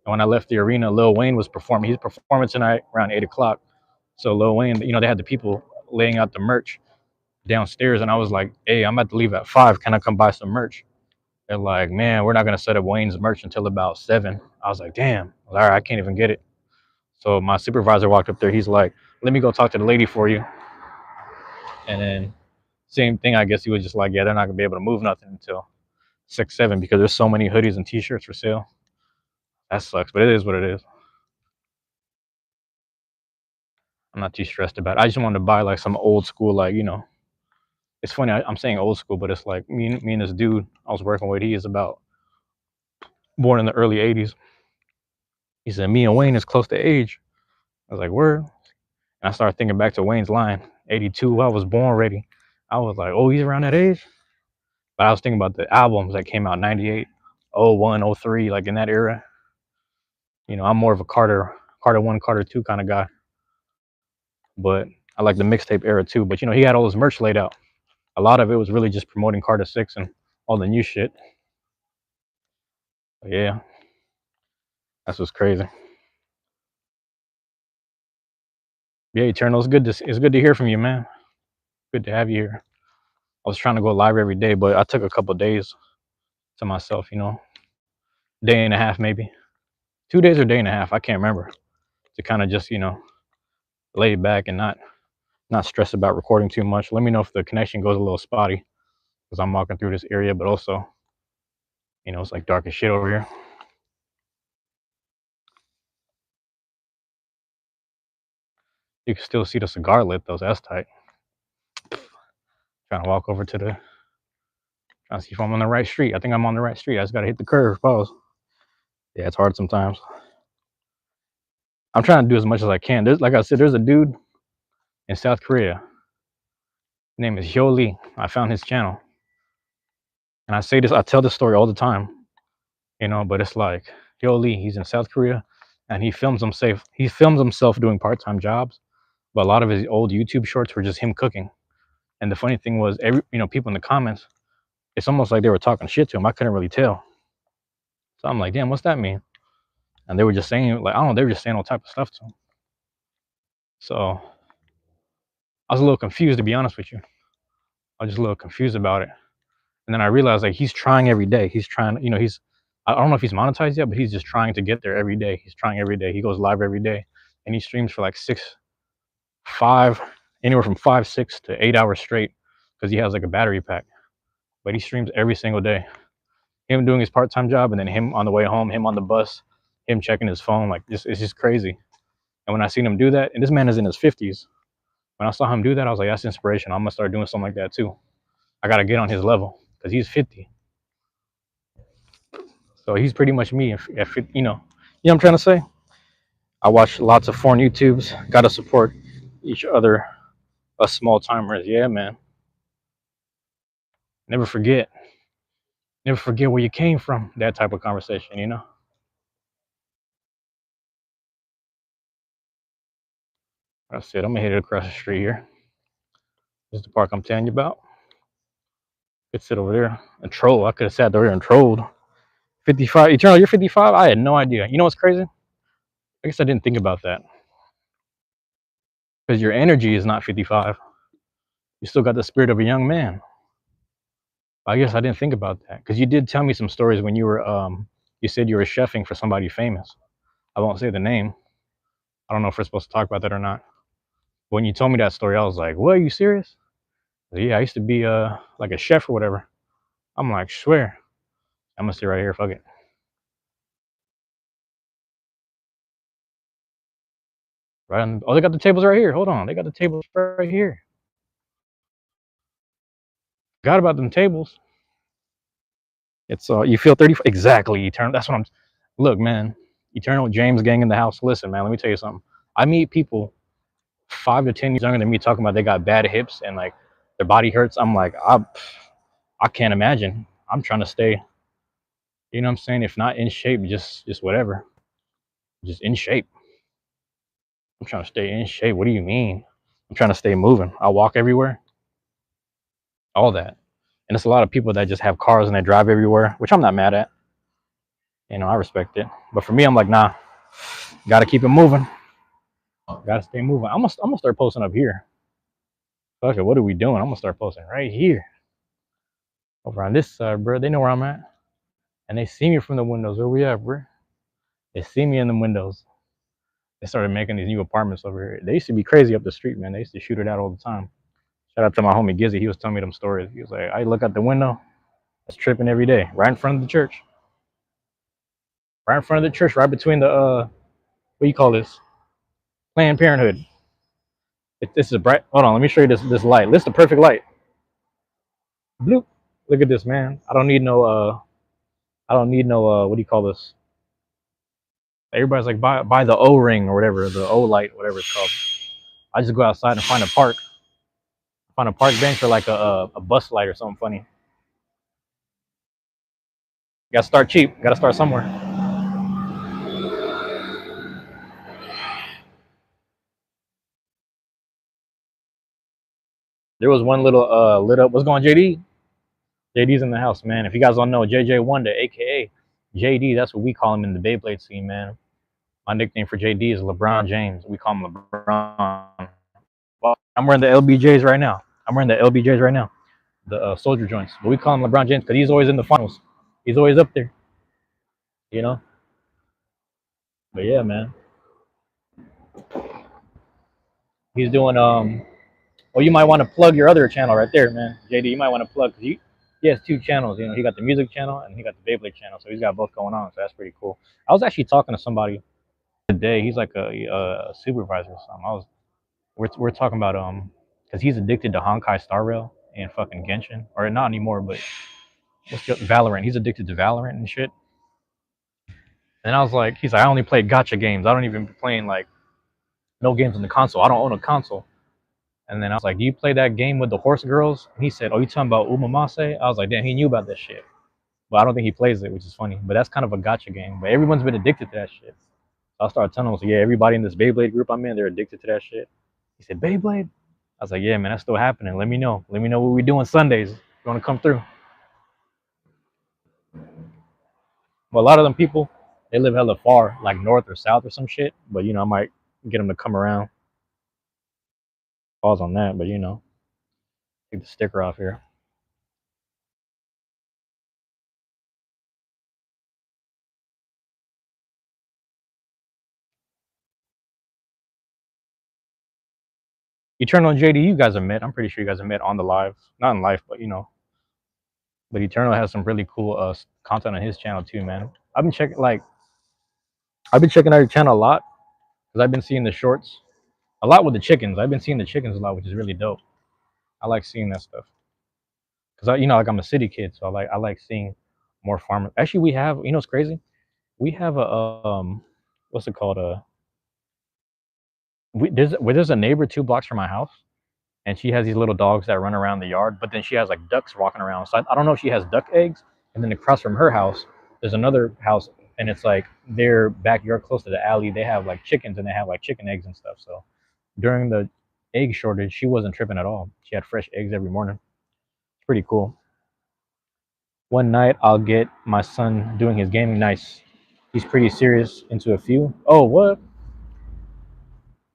Speaker 1: And when I left the arena, Lil Wayne was performing. He's performing tonight around 8 o'clock. So Lil Wayne, you know, they had the people laying out the merch downstairs, and I was like, "Hey, I'm about to leave at 5. Can I come buy some merch?" They're like, "Man, we're not gonna set up Wayne's merch until about 7." I was like, "Damn, all right, I can't even get it." So my supervisor walked up there. He's like, "Let me go talk to the lady for you." And then same thing, I guess he was just like, "Yeah, they're not gonna be able to move nothing until 6, 7 because there's so many hoodies and T-shirts for sale." That sucks, but it is what it is. I'm not too stressed about it. I just wanted to buy like some old school, like, you know. It's funny, I'm saying old school, but it's like me and this dude I was working with. He is about born in the early '80s. He said me and Wayne is close to age. I was like, word. And I started thinking back to Wayne's line, '82. I was born ready. I was like, oh, he's around that age. But I was thinking about the albums that came out '98, '01, '03, like in that era. You know, I'm more of a Carter 1, Carter 2 kind of guy. But I like the mixtape era too. But you know, he had all his merch laid out. A lot of it was really just promoting Carter 6 and all the new shit. But yeah, that's what's crazy. Yeah, Eternal, it's good to hear from you, man. Good to have you here. I was trying to go live every day, but I took a couple days to myself, you know, day and a half maybe. 2 days or day and a half, I can't remember. To kind of just, you know, lay back and not stress about recording too much. Let me know if the connection goes a little spotty because I'm walking through this area, but also, you know, it's like dark as shit over here. You can still see the cigar lit though, so that's tight. Trying to walk over to the, trying to see if I'm on the right street. I think I'm on the right street. I just gotta hit the curve. Pause. Yeah, it's hard sometimes. I'm trying to do as much as I can. There's, like I said, there's a dude in South Korea. His name is Hyo Lee. I found his channel, and I say this, I tell this story all the time, you know. But it's like Hyo Lee. He's in South Korea, and he films himself. He films himself doing part-time jobs, but a lot of his old YouTube shorts were just him cooking. And the funny thing was, every, you know, people in the comments, It's almost like they were talking shit to him. I couldn't really tell. So I'm like, damn, what's that mean? And they were just saying, like, I don't know, they were just saying all type of stuff to him. So I was a little confused, to be honest with you. I was just a little confused about it. And then I realized, like, he's trying every day. He's trying, I don't know if he's monetized yet, but he's just trying to get there every day. He's trying every day. He goes live every day, and he streams for like 5, anywhere from 5, 6 to 8 hours straight, because he has like a battery pack. But he streams every single day. Him doing his part-time job, and then him on the way home, him on the bus, him checking his phone. Like, it's just crazy. And when I seen him do that, and this man is in his 50s, when I saw him do that, I was like, that's inspiration. I'm gonna start doing something like that too. I gotta get on his level because he's 50. So he's pretty much me. If what I'm trying to say. I watch lots of foreign YouTubes. Gotta support each other, us small timers. Yeah, man. Never forget. Never forget where you came from. That type of conversation. That's it. I'm gonna hit it across the street here. This is the park I'm telling you about. Could sit over there and troll. I could have sat over there and trolled. 55. Eternal, you're 55? I had no idea. You know what's crazy? I guess I didn't think about that. Because your energy is not 55. You still got the spirit of a young man. I guess I didn't think about that. Because you did tell me some stories when you said you were chefing for somebody famous. I won't say the name. I don't know if we're supposed to talk about that or not. When you told me that story, I was like, what, are you serious? Yeah, I used to be like a chef or whatever. I'm like, swear. I'm gonna sit right here, fuck it. Right on, oh, they got the tables right here. Hold on. They got the tables right here. Forgot about them tables. It's you feel 30 exactly, Eternal. That's what I'm look, man. Eternal James gang in the house. Listen, man, let me tell you something. I meet people 5 to 10 years younger than me talking about they got bad hips and like their body hurts. I'm like, I can't imagine. I'm trying to stay, you know what I'm saying? If not in shape, just whatever. Just in shape. I'm trying to stay in shape. What do you mean? I'm trying to stay moving. I walk everywhere. All that. And it's a lot of people that just have cars and they drive everywhere, which I'm not mad at. I respect it. But for me, I'm like, nah, gotta keep it moving. Gotta stay moving. I'm gonna start posting up here. Fuck it, what are we doing? I'm gonna start posting right here. Over on this side, bro. They know where I'm at. And they see me from the windows. Where we at, bro? They see me in the windows. They started making these new apartments over here. They used to be crazy up the street, man. They used to shoot it out all the time. Shout out to my homie Gizzy. He was telling me them stories. He was like, I look out the window, it's tripping every day, right in front of the church. Right in front of the church, right between the what do you call this? Planned Parenthood. This is a bright. Hold on, let me show you this light. This is the perfect light. Bloop. Look at this, man. I don't need no what do you call this? Everybody's like buy the O ring or whatever, the O light, whatever it's called. I just go outside and find a park bench or like a bus light or something funny. You gotta start cheap. Gotta start somewhere. There was one little lit up. What's going on, JD? JD's in the house, man. If you guys don't know, JJ Wonder, aka JD, that's what we call him in the Beyblade scene, man. My nickname for JD is LeBron James. We call him LeBron. Well, I'm wearing the LBJs right now. The soldier joints. But we call him LeBron James because he's always in the finals. He's always up there, you know. But yeah, man. He's doing well, you might want to plug your other channel right there, man. JD, you might want to plug because he has 2 channels. He got the music channel and he got the Beyblade channel, so he's got both going on. So that's pretty cool. I was actually talking to somebody today. He's like a supervisor or something. We're talking about because he's addicted to Honkai Star Rail and fucking Genshin, or not anymore, but Valorant. He's addicted to Valorant and shit. And I was like, he's like, I only play gacha games. I don't even be playing like no games on the console. I don't own a console. And then I was like, do you play that game with the horse girls? And he said, oh, you talking about Umamase? I was like, damn, he knew about that shit. But I don't think he plays it, which is funny. But that's kind of a gacha game. But everyone's been addicted to that shit. So I started telling him, so yeah, everybody in this Beyblade group I'm in, they're addicted to that shit. He said, Beyblade? I was like, yeah, man, that's still happening. Let me know. Let me know what we doing Sundays. You want to come through? But a lot of them people, they live hella far, like north or south or some shit. But I might get them to come around. Pause on that, but take the sticker off here. Eternal and JD, you guys have met. I'm pretty sure you guys have met on the live, not in life, but But Eternal has some really cool content on his channel too, man. I've been checking out your channel a lot because I've been seeing the shorts a lot with the chickens. I've been seeing the chickens a lot, which is really dope. I like seeing that stuff because like I'm a city kid, so I like seeing more farmers. Actually, we have it's crazy. We have a what's it called? There's a neighbor 2 blocks from my house, and she has these little dogs that run around the yard. But then she has like ducks walking around. So I don't know if she has duck eggs. And then across from her house, there's another house, and it's like their backyard close to the alley. They have like chickens, and they have like chicken eggs and stuff. So during the egg shortage, she wasn't tripping at all. She had fresh eggs every morning. It's pretty cool. One night, I'll get my son doing his gaming. Nice. He's pretty serious into a few. Oh, what?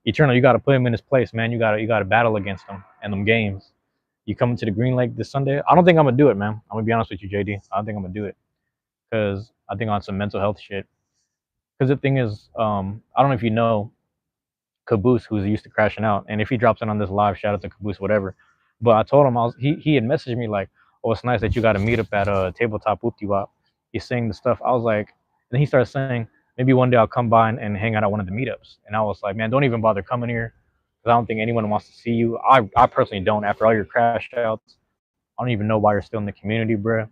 Speaker 1: Eternal, you got to put him in his place, man. You got to battle against him and them games. You coming to the Green Lake this Sunday? I don't think I'm gonna do it, man. I'm gonna be honest with you, JD. I don't think I'm gonna do it because I think on some mental health shit. Because the thing is, I don't know if you know Caboose, who's used to crashing out, and if he drops in on this live, shout out to Caboose, whatever. But I told him he had messaged me like, "Oh, it's nice that you got to meet up at tabletop whoopty wop." He's saying the stuff. I was like, and then he started saying, maybe one day I'll come by and hang out at one of the meetups. And I was like, man, don't even bother coming here because I don't think anyone wants to see you. I personally don't. After all your crash outs, I don't even know why you're still in the community, bro.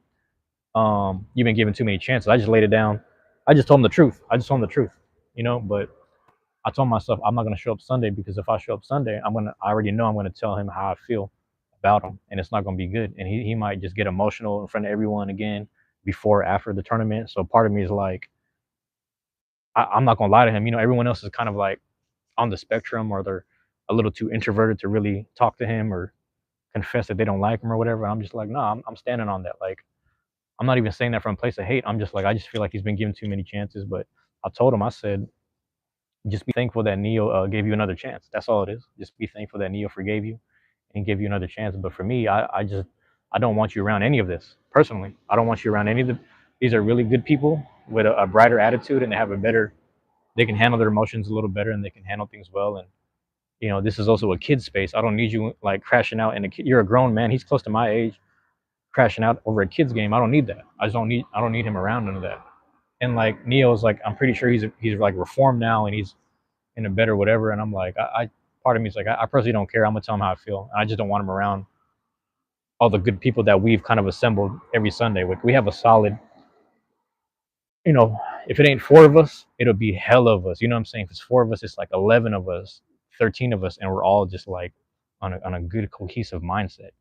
Speaker 1: You've been given too many chances. I just laid it down. I just told him the truth. I just told him the truth, But I told myself I'm not gonna show up Sunday because if I show up Sunday, I already know I'm gonna tell him how I feel about him, and it's not gonna be good. And he might just get emotional in front of everyone again before or after the tournament. So part of me is like, I'm not gonna lie to him. Everyone else is kind of like on the spectrum, or they're a little too introverted to really talk to him or confess that they don't like him or whatever. I'm just like, no, I'm standing on that. Like, I'm not even saying that from a place of hate. I'm just like, I just feel like he's been given too many chances. But I told him, I said, just be thankful that Neo gave you another chance. That's all it is. Just be thankful that Neo forgave you and gave you another chance. But for me, I don't want you around any of this personally. I don't want you around any of the. These are really good people with a brighter attitude, and they have a better. They can handle their emotions a little better, and they can handle things well. And this is also a kid's space. I don't need you like crashing out. And you're a grown man. He's close to my age, crashing out over a kid's game. I don't need that. I don't need him around none of that. And like Neo's like, I'm pretty sure he's like reformed now, and he's in a better whatever. And I'm like, part of me is like, I personally don't care. I'm gonna tell him how I feel. I just don't want him around all the good people that we've kind of assembled every Sunday. We have a solid, if it ain't 4 of us, it'll be hell of us. You know what I'm saying? If it's 4 of us, it's like 11 of us, 13 of us, and we're all just like on a good cohesive mindset.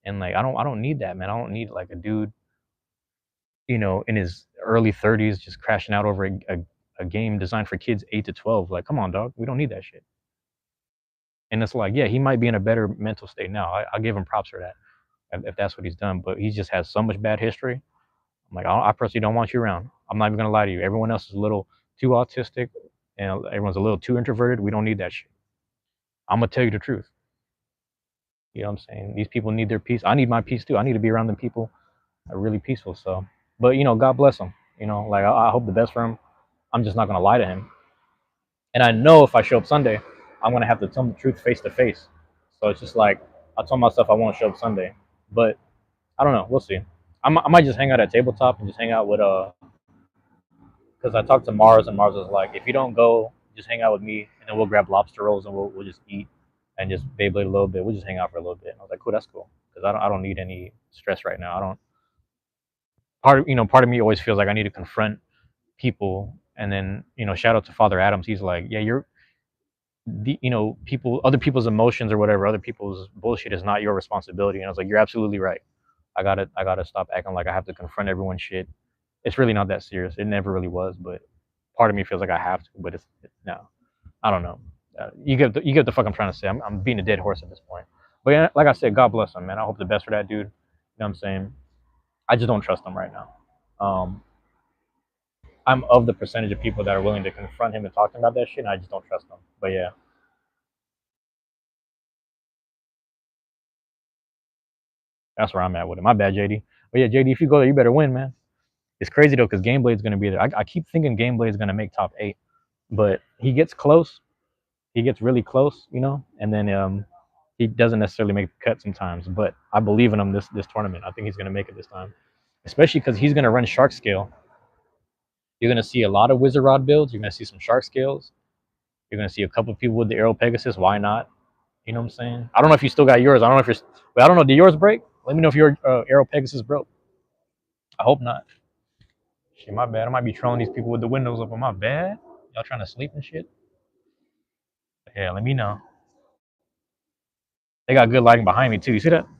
Speaker 1: And like, I don't need that, man. I don't need like a dude, in his early 30s just crashing out over a game designed for kids 8 to 12. Like, come on, dog. We don't need that shit. And it's like, yeah, he might be in a better mental state now. I'll give him props for that if that's what he's done. But he just has so much bad history. I'm like, I personally don't want you around. I'm not even gonna lie to you. Everyone else is a little too autistic, and everyone's a little too introverted. We don't need that shit. I'm gonna tell you the truth. You know what I'm saying? These people need their peace. I need my peace too. I need to be around them people that are really peaceful. So, but God bless him. Like I hope the best for him. I'm just not gonna lie to him. And I know if I show up Sunday, I'm gonna have to tell him the truth face to face. So it's just like I told myself I won't show up Sunday, but I don't know. We'll see. I might just hang out at tabletop and just hang out with because I talked to Mars, and Mars was like, if you don't go, just hang out with me, and then we'll grab lobster rolls and we'll just eat and just Beyblade a little bit. We'll just hang out for a little bit. And I was like, cool, that's cool, because I don't need any stress right now. I don't. Part of me always feels like I need to confront people, and then shout out to Father Adams. He's like, yeah, people, other people's emotions or whatever, other people's bullshit is not your responsibility. And I was like, you're absolutely right. I gotta stop acting like I have to confront everyone's shit. It's really not that serious. It never really was, but part of me feels like I have to. But no, I don't know. You get the fuck I'm trying to say. I'm being a dead horse at this point. But yeah, like I said, God bless him, man. I hope the best for that dude. You know what I'm saying? I just don't trust him right now. I'm of the percentage of people that are willing to confront him and talk to him about that shit, and I just don't trust them. But yeah, that's where I'm at with it. My bad, JD. But yeah, JD, if you go there, you better win, man. It's crazy though, because Gameblade's gonna be there. I keep thinking Gameblade's gonna make top 8, but he gets close. He gets really close, and then he doesn't necessarily make the cut sometimes. But I believe in him this tournament. I think he's gonna make it this time, especially because he's gonna run Shark Scale. You're gonna see a lot of Wizard Rod builds. You're gonna see some Shark Scales. You're gonna see a couple of people with the Arrow Pegasus. Why not? You know what I'm saying? I don't know if you still got yours. I don't know if you're. Wait, I don't know. Did yours break? Let me know if your Arrow Pegasus broke. I hope not. Shit, my bad. I might be trolling these people with the windows open. My bad. Y'all trying to sleep and shit. Yeah, let me know. They got good lighting behind me too. You see that? I'm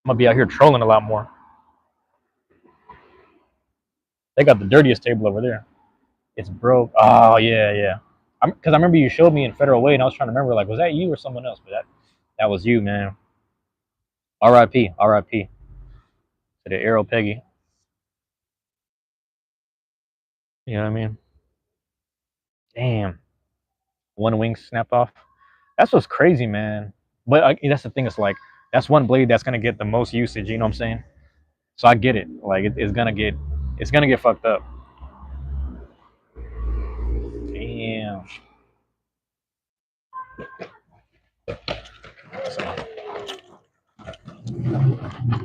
Speaker 1: gonna be out here trolling a lot more. They got the dirtiest table over there. It's broke. Oh yeah, yeah. Because I remember you showed me in Federal Way, and I was trying to remember, like, was that you or someone else? But that was you, man. R.I.P. R.I.P. to the Arrow Peggy. You know what I mean? Damn. One wing snapped off. That's what's crazy, man. But that's the thing. It's like that's one blade that's gonna get the most usage. You know what I'm saying? So I get it. Like it's gonna get fucked up. Damn.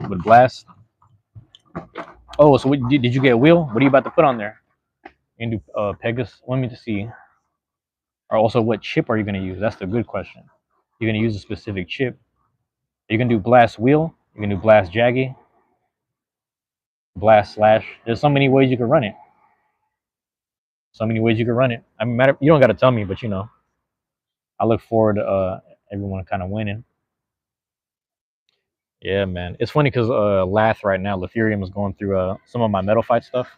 Speaker 1: With blast. Oh, so did you get a wheel? What are you about to put on there? You can do Pegasus. Let me just see. Or also, what chip are you gonna use? That's the good question. You're gonna use a specific chip. You can do blast wheel. You can do blast jaggy, blast slash. There's so many ways you can run it. So many ways you can run it. I mean, you don't got to tell me, but I look forward to everyone kind of winning. Yeah, man. It's funny because Lath right now, Letherium is going through some of my metal fight stuff.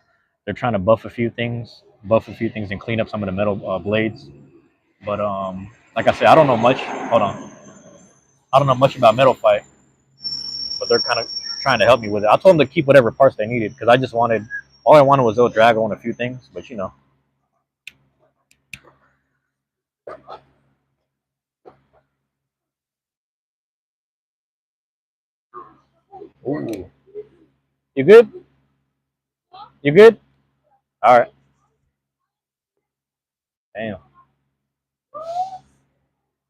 Speaker 1: They're trying to buff a few things, and clean up some of the metal blades. But like I said, I don't know much. Hold on, I don't know much about metal fight, but they're kind of trying to help me with it. I told them to keep whatever parts they needed because all I wanted was El Drago and a few things. But ooh, you good? You good? All right. Damn.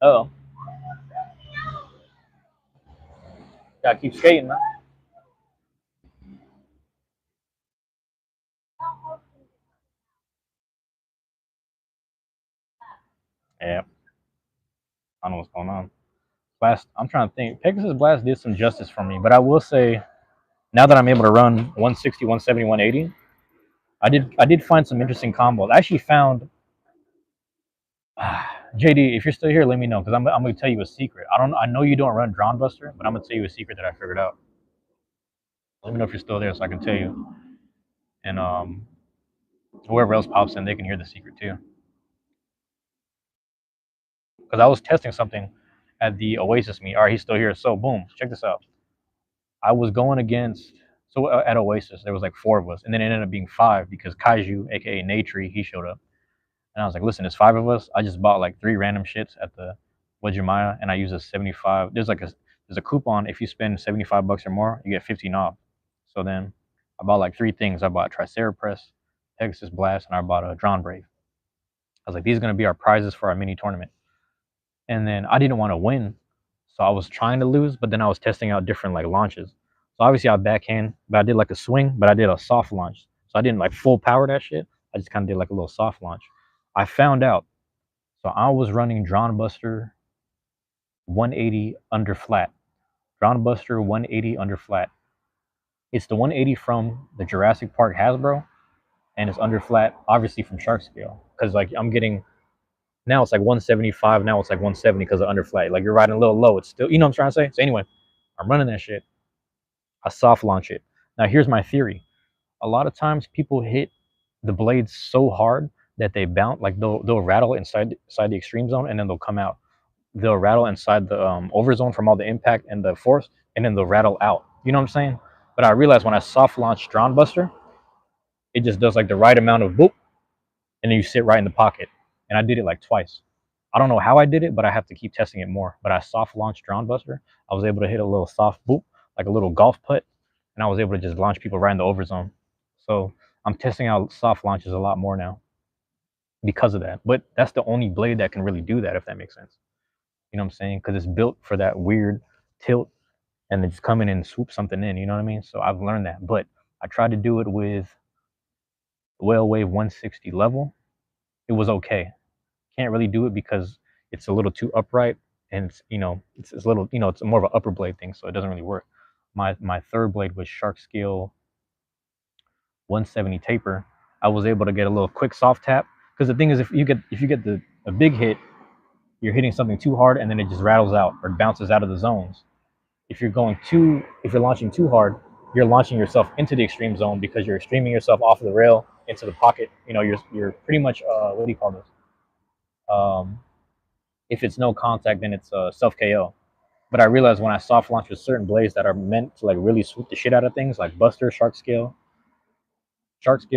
Speaker 1: Oh, gotta keep skating, man. Yeah, I don't know what's going on. Blast. I'm trying to think. Pegasus Blast did some justice for me, but I will say now that I'm able to run 160, 170, 180, I did find some interesting combos. I actually found JD. If you're still here, let me know because I'm gonna tell you a secret. I know you don't run Drawn Buster, but I'm gonna tell you a secret that I figured out. Let me know if you're still there so I can tell you, and whoever else pops in, they can hear the secret too. Because I was testing something at the Oasis meet. All right, he's still here. So boom, check this out. I was going against at Oasis there was like 4 of us, and then it ended up being 5 because Kaiju, aka Natri, he showed up, and I was like, listen, it's 5 of us. I just bought like 3 random shits at the Wajimaya, and I use a 75. There's a coupon if you spend $75 or more, you get 15 off. So then I bought like 3 things. I bought Tricerapress, Pegasus Blast, and I bought a Drawn Brave. I was like, these are gonna be our prizes for our mini tournament. And then I didn't want to win, so I was trying to lose, but then I was testing out different like launches. So obviously I backhand, but I did like a swing, but I did a soft launch. So I didn't like full power that shit. I just kind of did like a little soft launch. I found out. So I was running Drawn Buster 180 under flat. Drawn Buster 180 under flat. It's the 180 from the Jurassic Park Hasbro, and it's under flat, obviously from Shark Scale. Because like I'm getting now it's like 175. Now it's like 170 because of underflight. Like you're riding a little low. It's still, you know what I'm trying to say? So anyway, I'm running that shit. I soft launch it. Now here's my theory. A lot of times people hit the blades so hard that they bounce, like they'll rattle inside the extreme zone and then they'll come out. They'll rattle inside the over zone from all the impact and the force, and then they'll rattle out. You know what I'm saying? But I realized when I soft launched Drawn Buster, it just does like the right amount of boop, and then you sit right in the pocket. And I did it like twice. I don't know how I did it, but I have to keep testing it more. But I soft launched Drown Buster. I was able to hit a little soft boop, like a little golf putt, and I was able to just launch people right in the overzone. So I'm testing out soft launches a lot more now because of that. But that's the only blade that can really do that, if that makes sense. You know what I'm saying? Because it's built for that weird tilt and then just come in and swoop something in. You know what I mean? So I've learned that. But I tried to do it with Whale Wave 160 level. It was okay. Can't really do it because it's a little too upright, and it's a little, it's more of an upper blade thing, so it doesn't really work. My third blade was Shark Scale 170 taper. I was able to get a little quick soft tap, because the thing is, if you get a big hit, you're hitting something too hard and then it just rattles out or bounces out of the zones. If you're launching too hard, you're launching yourself into the extreme zone because you're extreming yourself off of the rail into the pocket. You're pretty much what do you call this? If it's no contact, then it's self KO. But I realized when I soft launch with certain blades that are meant to like really swoop the shit out of things, like Buster, Shark Scale,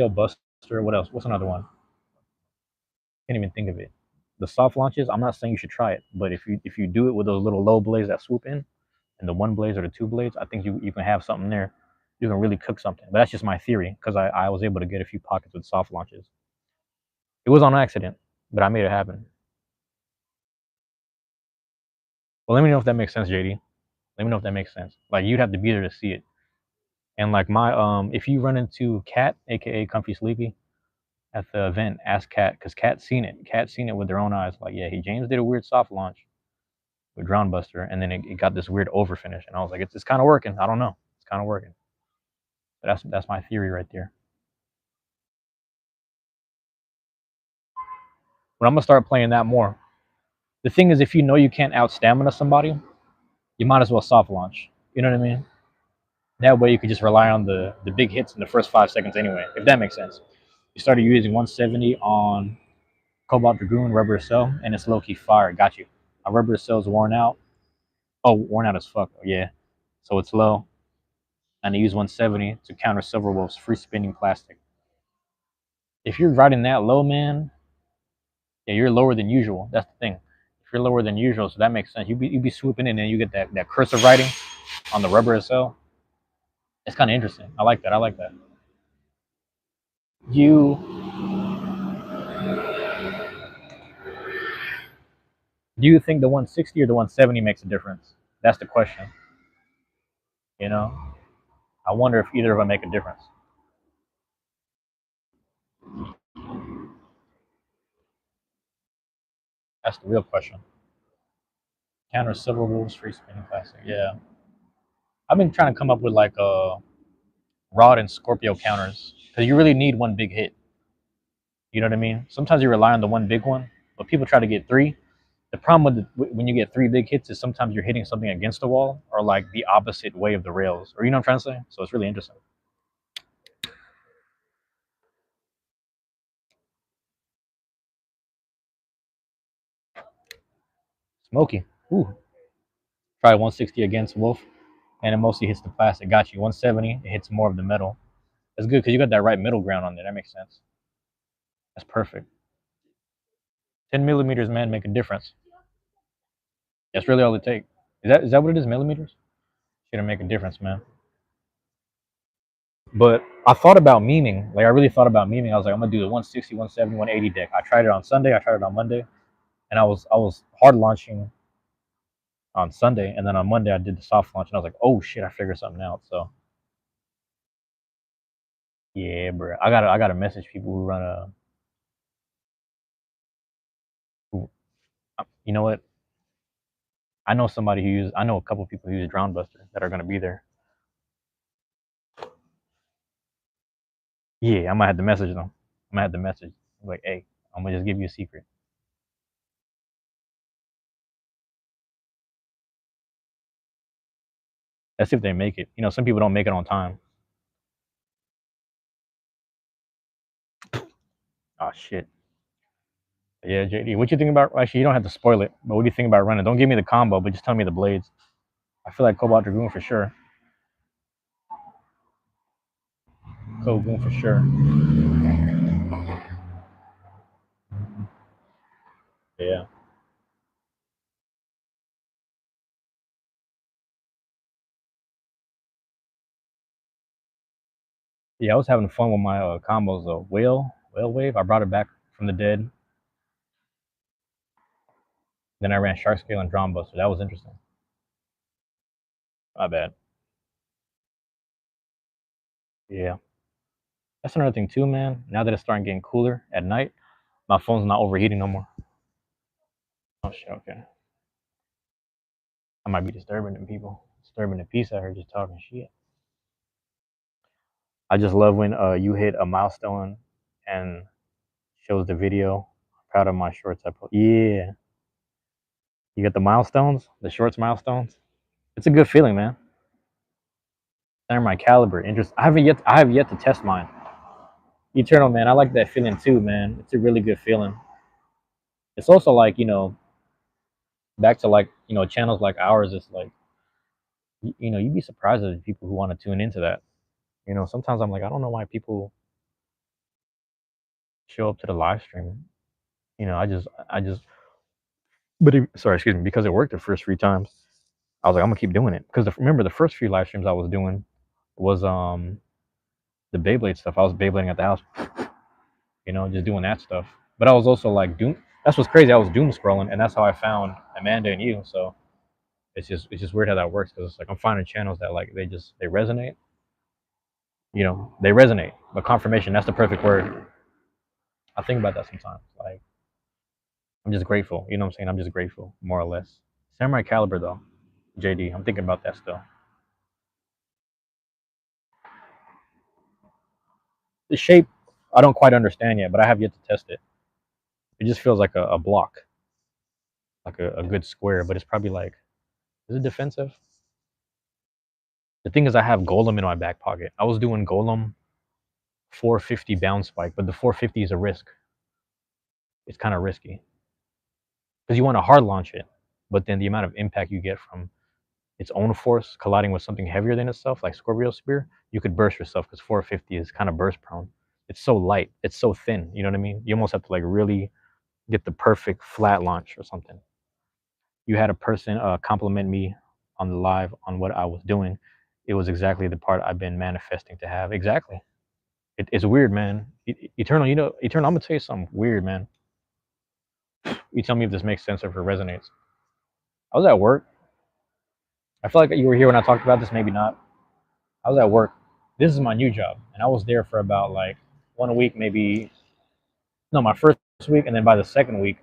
Speaker 1: Buster. What else? What's another one? Can't even think of it. The soft launches. I'm not saying you should try it, but if you do it with those little low blades that swoop in, and the one blades or the two blades, I think you can have something there. You can really cook something. But that's just my theory because I was able to get a few pockets with soft launches. It was on accident, but I made it happen. Well, let me know if that makes sense, JD. Let me know if that makes sense. Like you'd have to be there to see it. And like if you run into Cat, aka Comfy Sleepy, at the event, ask Cat because Cat's seen it. Cat's seen it with their own eyes. Like, yeah, James did a weird soft launch with Drown Buster, and then it got this weird over finish, and I was like, it's kind of working. I don't know, it's kind of working. But that's my theory right there. But I'm gonna start playing that more. The thing is, if you know you can't out stamina somebody, you might as well soft launch. You know what I mean? That way you could just rely on the big hits in the first 5 seconds anyway, if that makes sense. You started using 170 on Cobalt Dragoon Rubber Cell, and it's low key fire. Got you. My Rubber Cell's worn out. Oh, worn out as fuck. Yeah. So it's low. And I use 170 to counter Silver Wolf's free spinning plastic. If you're riding that low, man, yeah, you're lower than usual. That's the thing. If you're lower than usual, so that makes sense. You be swooping in and you get that cursive writing on the Rubber Cell. It's kind of interesting. I like that. I like that. You Do you think the 160 or the 170 makes a difference? That's the question. You know, I wonder if either of them make a difference. That's the real question. Counter Silver Wolves, free spinning plastic. Yeah, I've been trying to come up with like rod and Scorpio counters because you really need one big hit. You know what I mean? Sometimes you rely on the one big one, but people try to get three. The problem when you get three big hits is sometimes you're hitting something against the wall or like the opposite way of the rails, or you know what I'm trying to say. So it's really interesting. Smoky. Ooh. Try 160 against Wolf, and it mostly hits the plastic. Got you. 170, it hits more of the metal. That's good because you got that right middle ground on there. That makes sense. That's perfect. 10 millimeters, man, make a difference. That's really all it takes. Is that what it is? Millimeters? Should make a difference, man. But I thought about memeing. Like I really thought about memeing. I was like, I'm gonna do the 160, 170, 180 deck. I tried it on Sunday. I tried it on Monday, and I was hard launching on Sunday, and then on Monday I did the soft launch, and I was like, oh shit, I figured something out. So yeah, bro, I gotta message people who run a. Who, you know what? I know a couple of people who use Drown Buster that are gonna be there. Yeah, I might have to message them. I might have to message like, hey, I'm gonna just give you a secret. That's if they make it. Some people don't make it on time. Oh shit. Yeah, JD, what you think about? Actually, you don't have to spoil it, but what do you think about running? Don't give me the combo, but just tell me the blades. I feel like Cobalt Dragoon for sure. cool, boom for sure. Yeah. Yeah, I was having fun with my combos though. Whale wave. I brought it back from the dead. Then I ran shark scale and drawn buster. That was interesting. My bad. Yeah. That's another thing too, man. Now that it's starting getting cooler at night, my phone's not overheating no more. Oh shit, okay. I might be disturbing them people. Disturbing the peace out here just talking shit. I just love when you hit a milestone and shows the video. I'm proud of my shorts I put. Yeah. You get the milestones, the shorts milestones. It's a good feeling, man. My caliber. Interest. I have yet to test mine. Eternal, man. I like that feeling too, man. It's a really good feeling. It's also like, back to like, channels like ours. It's like, you'd be surprised at the people who want to tune into that. Sometimes I'm like, I don't know why people show up to the live stream. I just, but sorry, excuse me, because it worked the first 3 times. I was like, I'm gonna keep doing it because remember the first few live streams I was doing was the Beyblade stuff. I was Beyblading at the house, just doing that stuff. But I was also like doom. That's what's crazy. I was doom scrolling, and that's how I found Amanda and you. So it's just weird how that works because it's like I'm finding channels that like they resonate. They resonate. But confirmation, that's the perfect word. I think about that sometimes. Like I'm just grateful. You know what I'm saying? I'm just grateful, more or less. Samurai Caliber though, JD. I'm thinking about that still. The shape, I don't quite understand yet, but I have yet to test it. It just feels like a block, like a good square, but it's probably like, is it defensive? The thing is, I have Golem in my back pocket. I was doing Golem 450 bounce spike, but the 450 is a risk. It's kind of risky because you want to hard launch it, but then the amount of impact you get from its own force colliding with something heavier than itself, like Scorpio Spear, you could burst yourself because 450 is kind of burst prone. It's so light, it's so thin. You know what I mean? You almost have to like really get the perfect flat launch or something. You had a person compliment me on the live on what I was doing. It was exactly the part I've been manifesting to have. Exactly. It's weird, man. Eternal, Eternal. I'm gonna tell you something weird, man. You tell me if this makes sense or if it resonates. I was at work. I feel like you were here when I talked about this. Maybe not. I was at work. This is my new job, and I was there for about like 1 week, maybe. No, my first week, and then by the second week,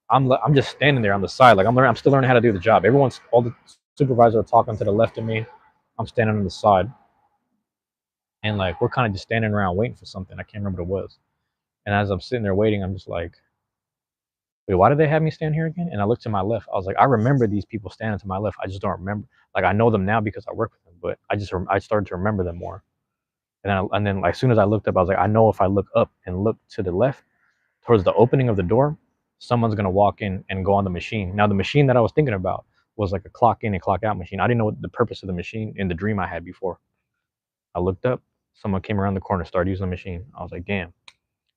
Speaker 1: I'm just standing there on the side, like I'm still learning how to do the job. All the supervisors are talking to the left of me. I'm standing on the side, and like we're kind of just standing around waiting for something. I can't remember what it was. And as I'm sitting there waiting, I'm just like, wait, why did they have me stand here again? And I looked to my left. I was like, I remember these people standing to my left. I just don't remember. Like I know them now because I work with them, but I started to remember them more. And then like, as soon as I looked up, I was like, I know if I look up and look to the left towards the opening of the door, someone's gonna walk in and go on the machine. Now the machine that I was thinking about was like a clock in and clock out machine. I didn't know what the purpose of the machine in the dream I had before. I looked up, someone came around the corner, started using the machine. I was like, damn.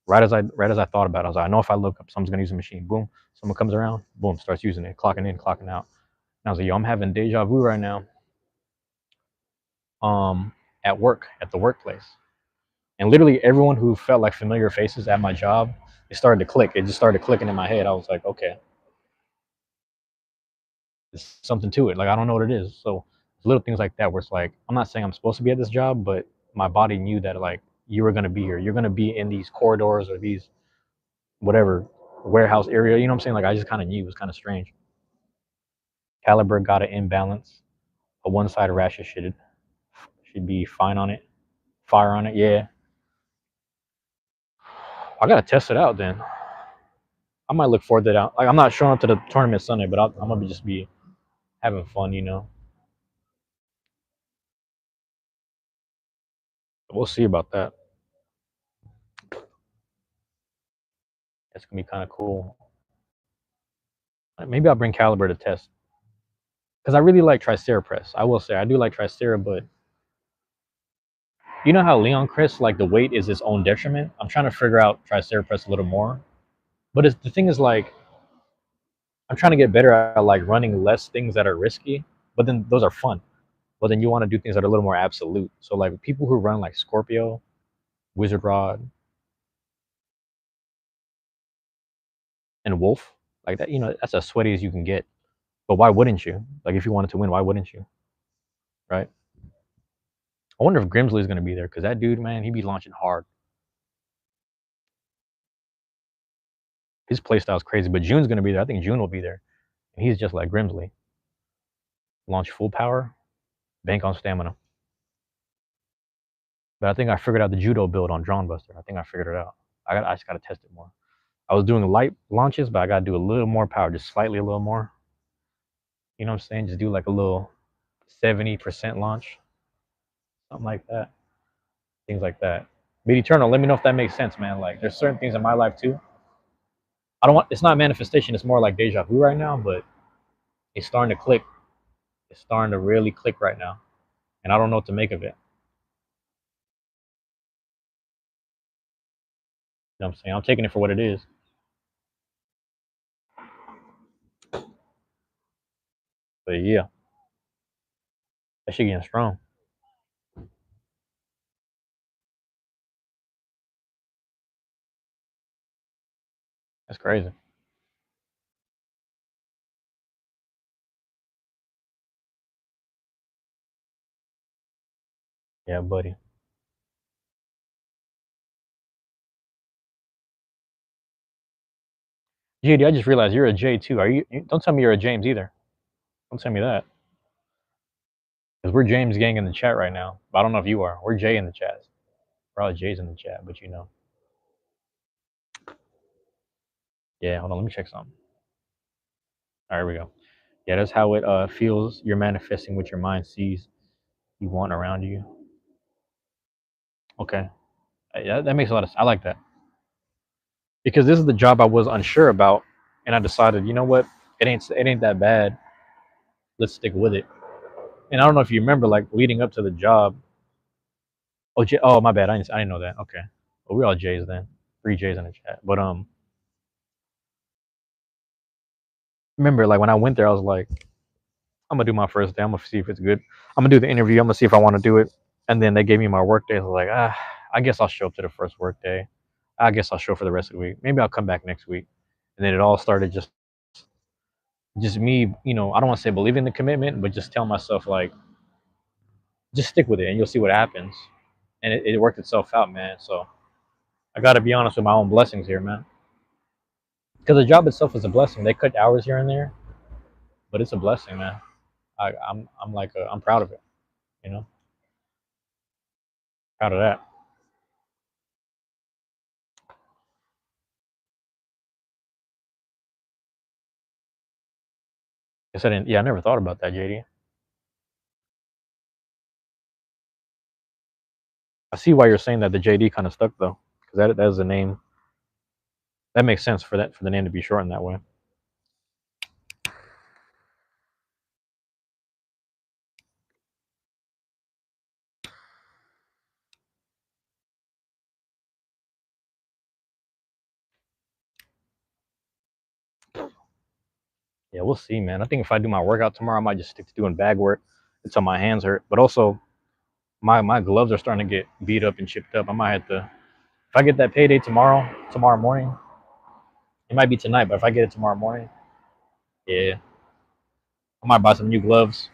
Speaker 1: Right as I thought about it, I was like, I know if I look up, someone's gonna use the machine. Boom, someone comes around, boom, starts using it, clocking in, clocking out. And I was like, yo, I'm having deja vu right now. Um, at work, at the workplace. And literally everyone who felt like familiar faces at my job, it started to click. It just started clicking in my head. I was like, okay, there's something to it. Like I don't know what it is. So little things like that where it's like, I'm not saying I'm supposed to be at this job, but my body knew that like you were gonna be here. You're gonna be in these corridors or these whatever warehouse area. You know what I'm saying? Like I just kind of knew it was kind of strange. Caliber got an imbalance. A one side rashes should be fine on it. Fire on it, yeah. I gotta test it out then. I might look forward to that. Like I'm not showing up to the tournament Sunday, but I'm gonna just be having fun. We'll see about that. It's gonna be kind of cool. Maybe I'll bring Caliber to test because I really like Tricera press. I will say I do like Tricera, but You know how Leon Chris, like the weight is its own detriment. I'm trying to figure out tricep press a little more, but the thing is like I'm trying to get better at like running less things that are risky, but then those are fun. But then you want to do things that are a little more absolute. So like people who run like Scorpio, Wizard Rod, and Wolf, like that, that's as sweaty as you can get. But why wouldn't you? Like if you wanted to win, why wouldn't you? Right? I wonder if Grimsley's gonna be there because that dude, man, he be launching hard. His play style's crazy. But June's gonna be there. I think June will be there, and he's just like Grimsley. Launch full power, bank on stamina. But I think I figured out the judo build on Drawn Buster. I think I figured it out. I just gotta test it more. I was doing light launches, but I gotta do a little more power, just slightly a little more. You know what I'm saying? Just do like a little 70% launch, something like that. Things like that. Mid Eternal, let me know if that makes sense, man. Like there's certain things in my life too. I don't want it's not manifestation, it's more like deja vu right now, but it's starting to click. It's starting to really click right now. And I don't know what to make of it. You know what I'm saying? I'm taking it for what it is. But yeah, that shit getting strong. That's crazy. Yeah, buddy. JD, I just realized you're a J too. Are you? Don't tell me you're a James either. Don't tell me that. Because we're James gang in the chat right now. But I don't know if you are. We're J in the chat. We're all J's in the chat, but Yeah, hold on. Let me check something. All right, here we go. Yeah, that's how it feels. You're manifesting what your mind sees you want around you. Okay. Yeah, that makes a lot of sense. I like that. Because this is the job I was unsure about. And I decided, you know what? It ain't that bad. Let's stick with it. And I don't know if you remember, like leading up to the job. Oh, my bad. I didn't know that. Okay. Well, we're all J's then. 3 J's in the chat. But remember, like when I went there, I was like, I'm gonna do my first day. I'm gonna see if it's good. I'm gonna do the interview. I'm gonna see if I want to do it. And then they gave me my work day. I was like, I guess I'll show up to the first work day. I guess I'll show for the rest of the week. Maybe I'll come back next week. And then it all started just me. I don't want to say believing the commitment, but just tell myself like, just stick with it, and you'll see what happens. And it worked itself out, man. So I got to be honest with my own blessings here, man. Because the job itself is a blessing. They cut hours here and there, but it's a blessing, man. I'm proud of it. You know, proud of that. Guess I didn't. Yeah, I never thought about that, JD. I see why you're saying that the JD kind of stuck though, because that is a name that makes sense for the name to be shortened that way. Yeah, we'll see, man. I think if I do my workout tomorrow, I might just stick to doing bag work until my hands hurt. But also, my gloves are starting to get beat up and chipped up. I might have to, if I get that payday tomorrow morning, it might be tonight, but if I get it tomorrow morning, yeah, I might buy some new gloves.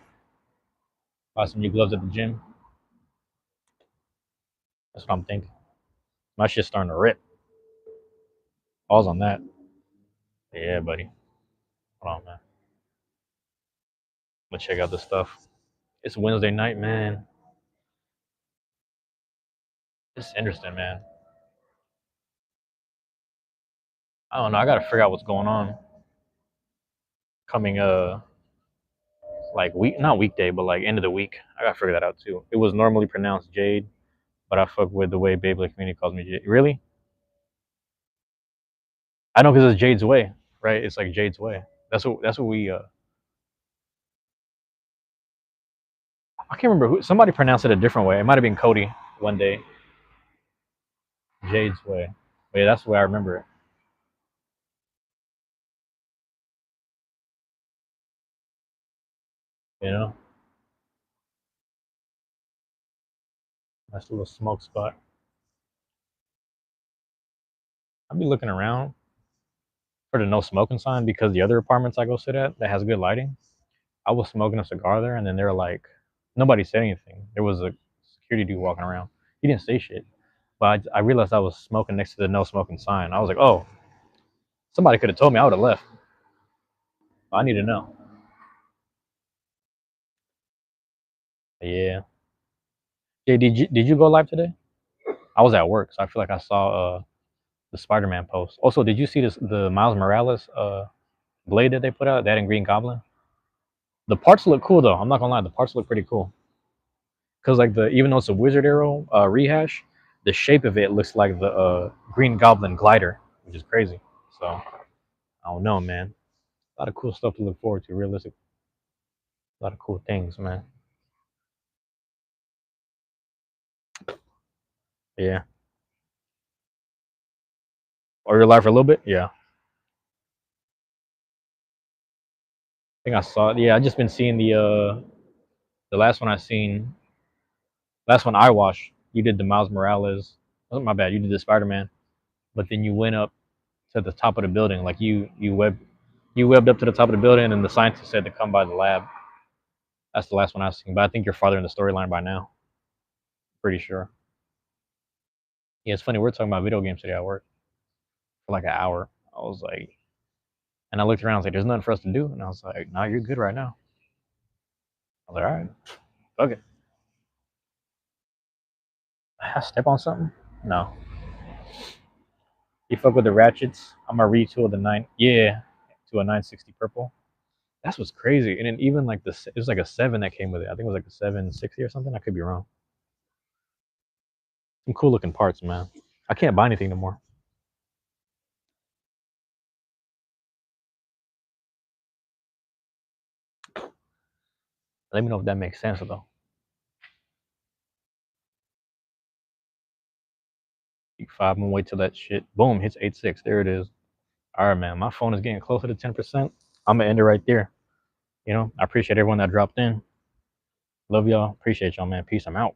Speaker 1: Buy some new gloves at the gym. That's what I'm thinking. My shit's starting to rip. Pause on that. Yeah, buddy. Hold on, man. I'm gonna check out this stuff. It's Wednesday night, man. It's interesting, man. I don't know. I gotta figure out what's going on. Coming like not weekday, but like end of the week. I gotta figure that out too. It was normally pronounced Jade, but I fuck with the way Beyblade community calls me Jade. Really? I know because it's Jade's way, right? It's like Jade's way. That's what we. I can't remember who. Somebody pronounced it a different way. It might have been Cody. one day. Jade's way. But yeah, that's the way I remember it. You know, nice little smoke spot. I'd be looking around for the no smoking sign because the other apartments I go sit at that has good lighting, I was smoking a cigar there, and then they're like, nobody said anything. There was a security dude walking around. He didn't say shit, but I realized I was smoking next to the no smoking sign. I was like, oh, somebody could have told me. I would have left. I need to know. Yeah. Yeah. Did you go live today? I was at work, so I feel like I saw the Spider-Man post. Also, did you see this the Miles Morales blade that they put out? That and Green Goblin. The parts look cool though. I'm not gonna lie, the parts look pretty cool. Cause like the even though it's a Wizard Arrow rehash, the shape of it looks like the Green Goblin glider, which is crazy. So I don't know, man. A lot of cool stuff to look forward to. Realistic, a lot of cool things, man. Yeah. Or your life for a little bit. Yeah. I think I saw it. Yeah, I just been seeing the last one I seen. Last one I watched. You did the Miles Morales. Oh, my bad. You did the Spider Man, but then you went up to the top of the building. Like you webbed up to the top of the building, and the scientist said to come by the lab. That's the last one I've seen. But I think you're farther in the storyline by now. Pretty sure. Yeah, it's funny. We're talking about video games today at work for like an hour. I was like, and I looked around. I was like, "There's nothing for us to do." And I was like, "No, you're good right now." I was like, "All right, okay." I step on something? No. You fuck with the ratchets? I'm gonna retool the nine. Yeah, to a 960 purple. That's what's crazy. And then even like it was like a seven that came with it. I think it was like a 760 or something. I could be wrong. Some cool looking parts, man. I can't buy anything no more. Let me know if that makes sense though. Week five, I'm gonna wait till that shit boom hits 8.6. There it is. All right, man. My phone is getting closer to 10%. I'm gonna end it right there. I appreciate everyone that dropped in. Love y'all. Appreciate y'all, man. Peace. I'm out.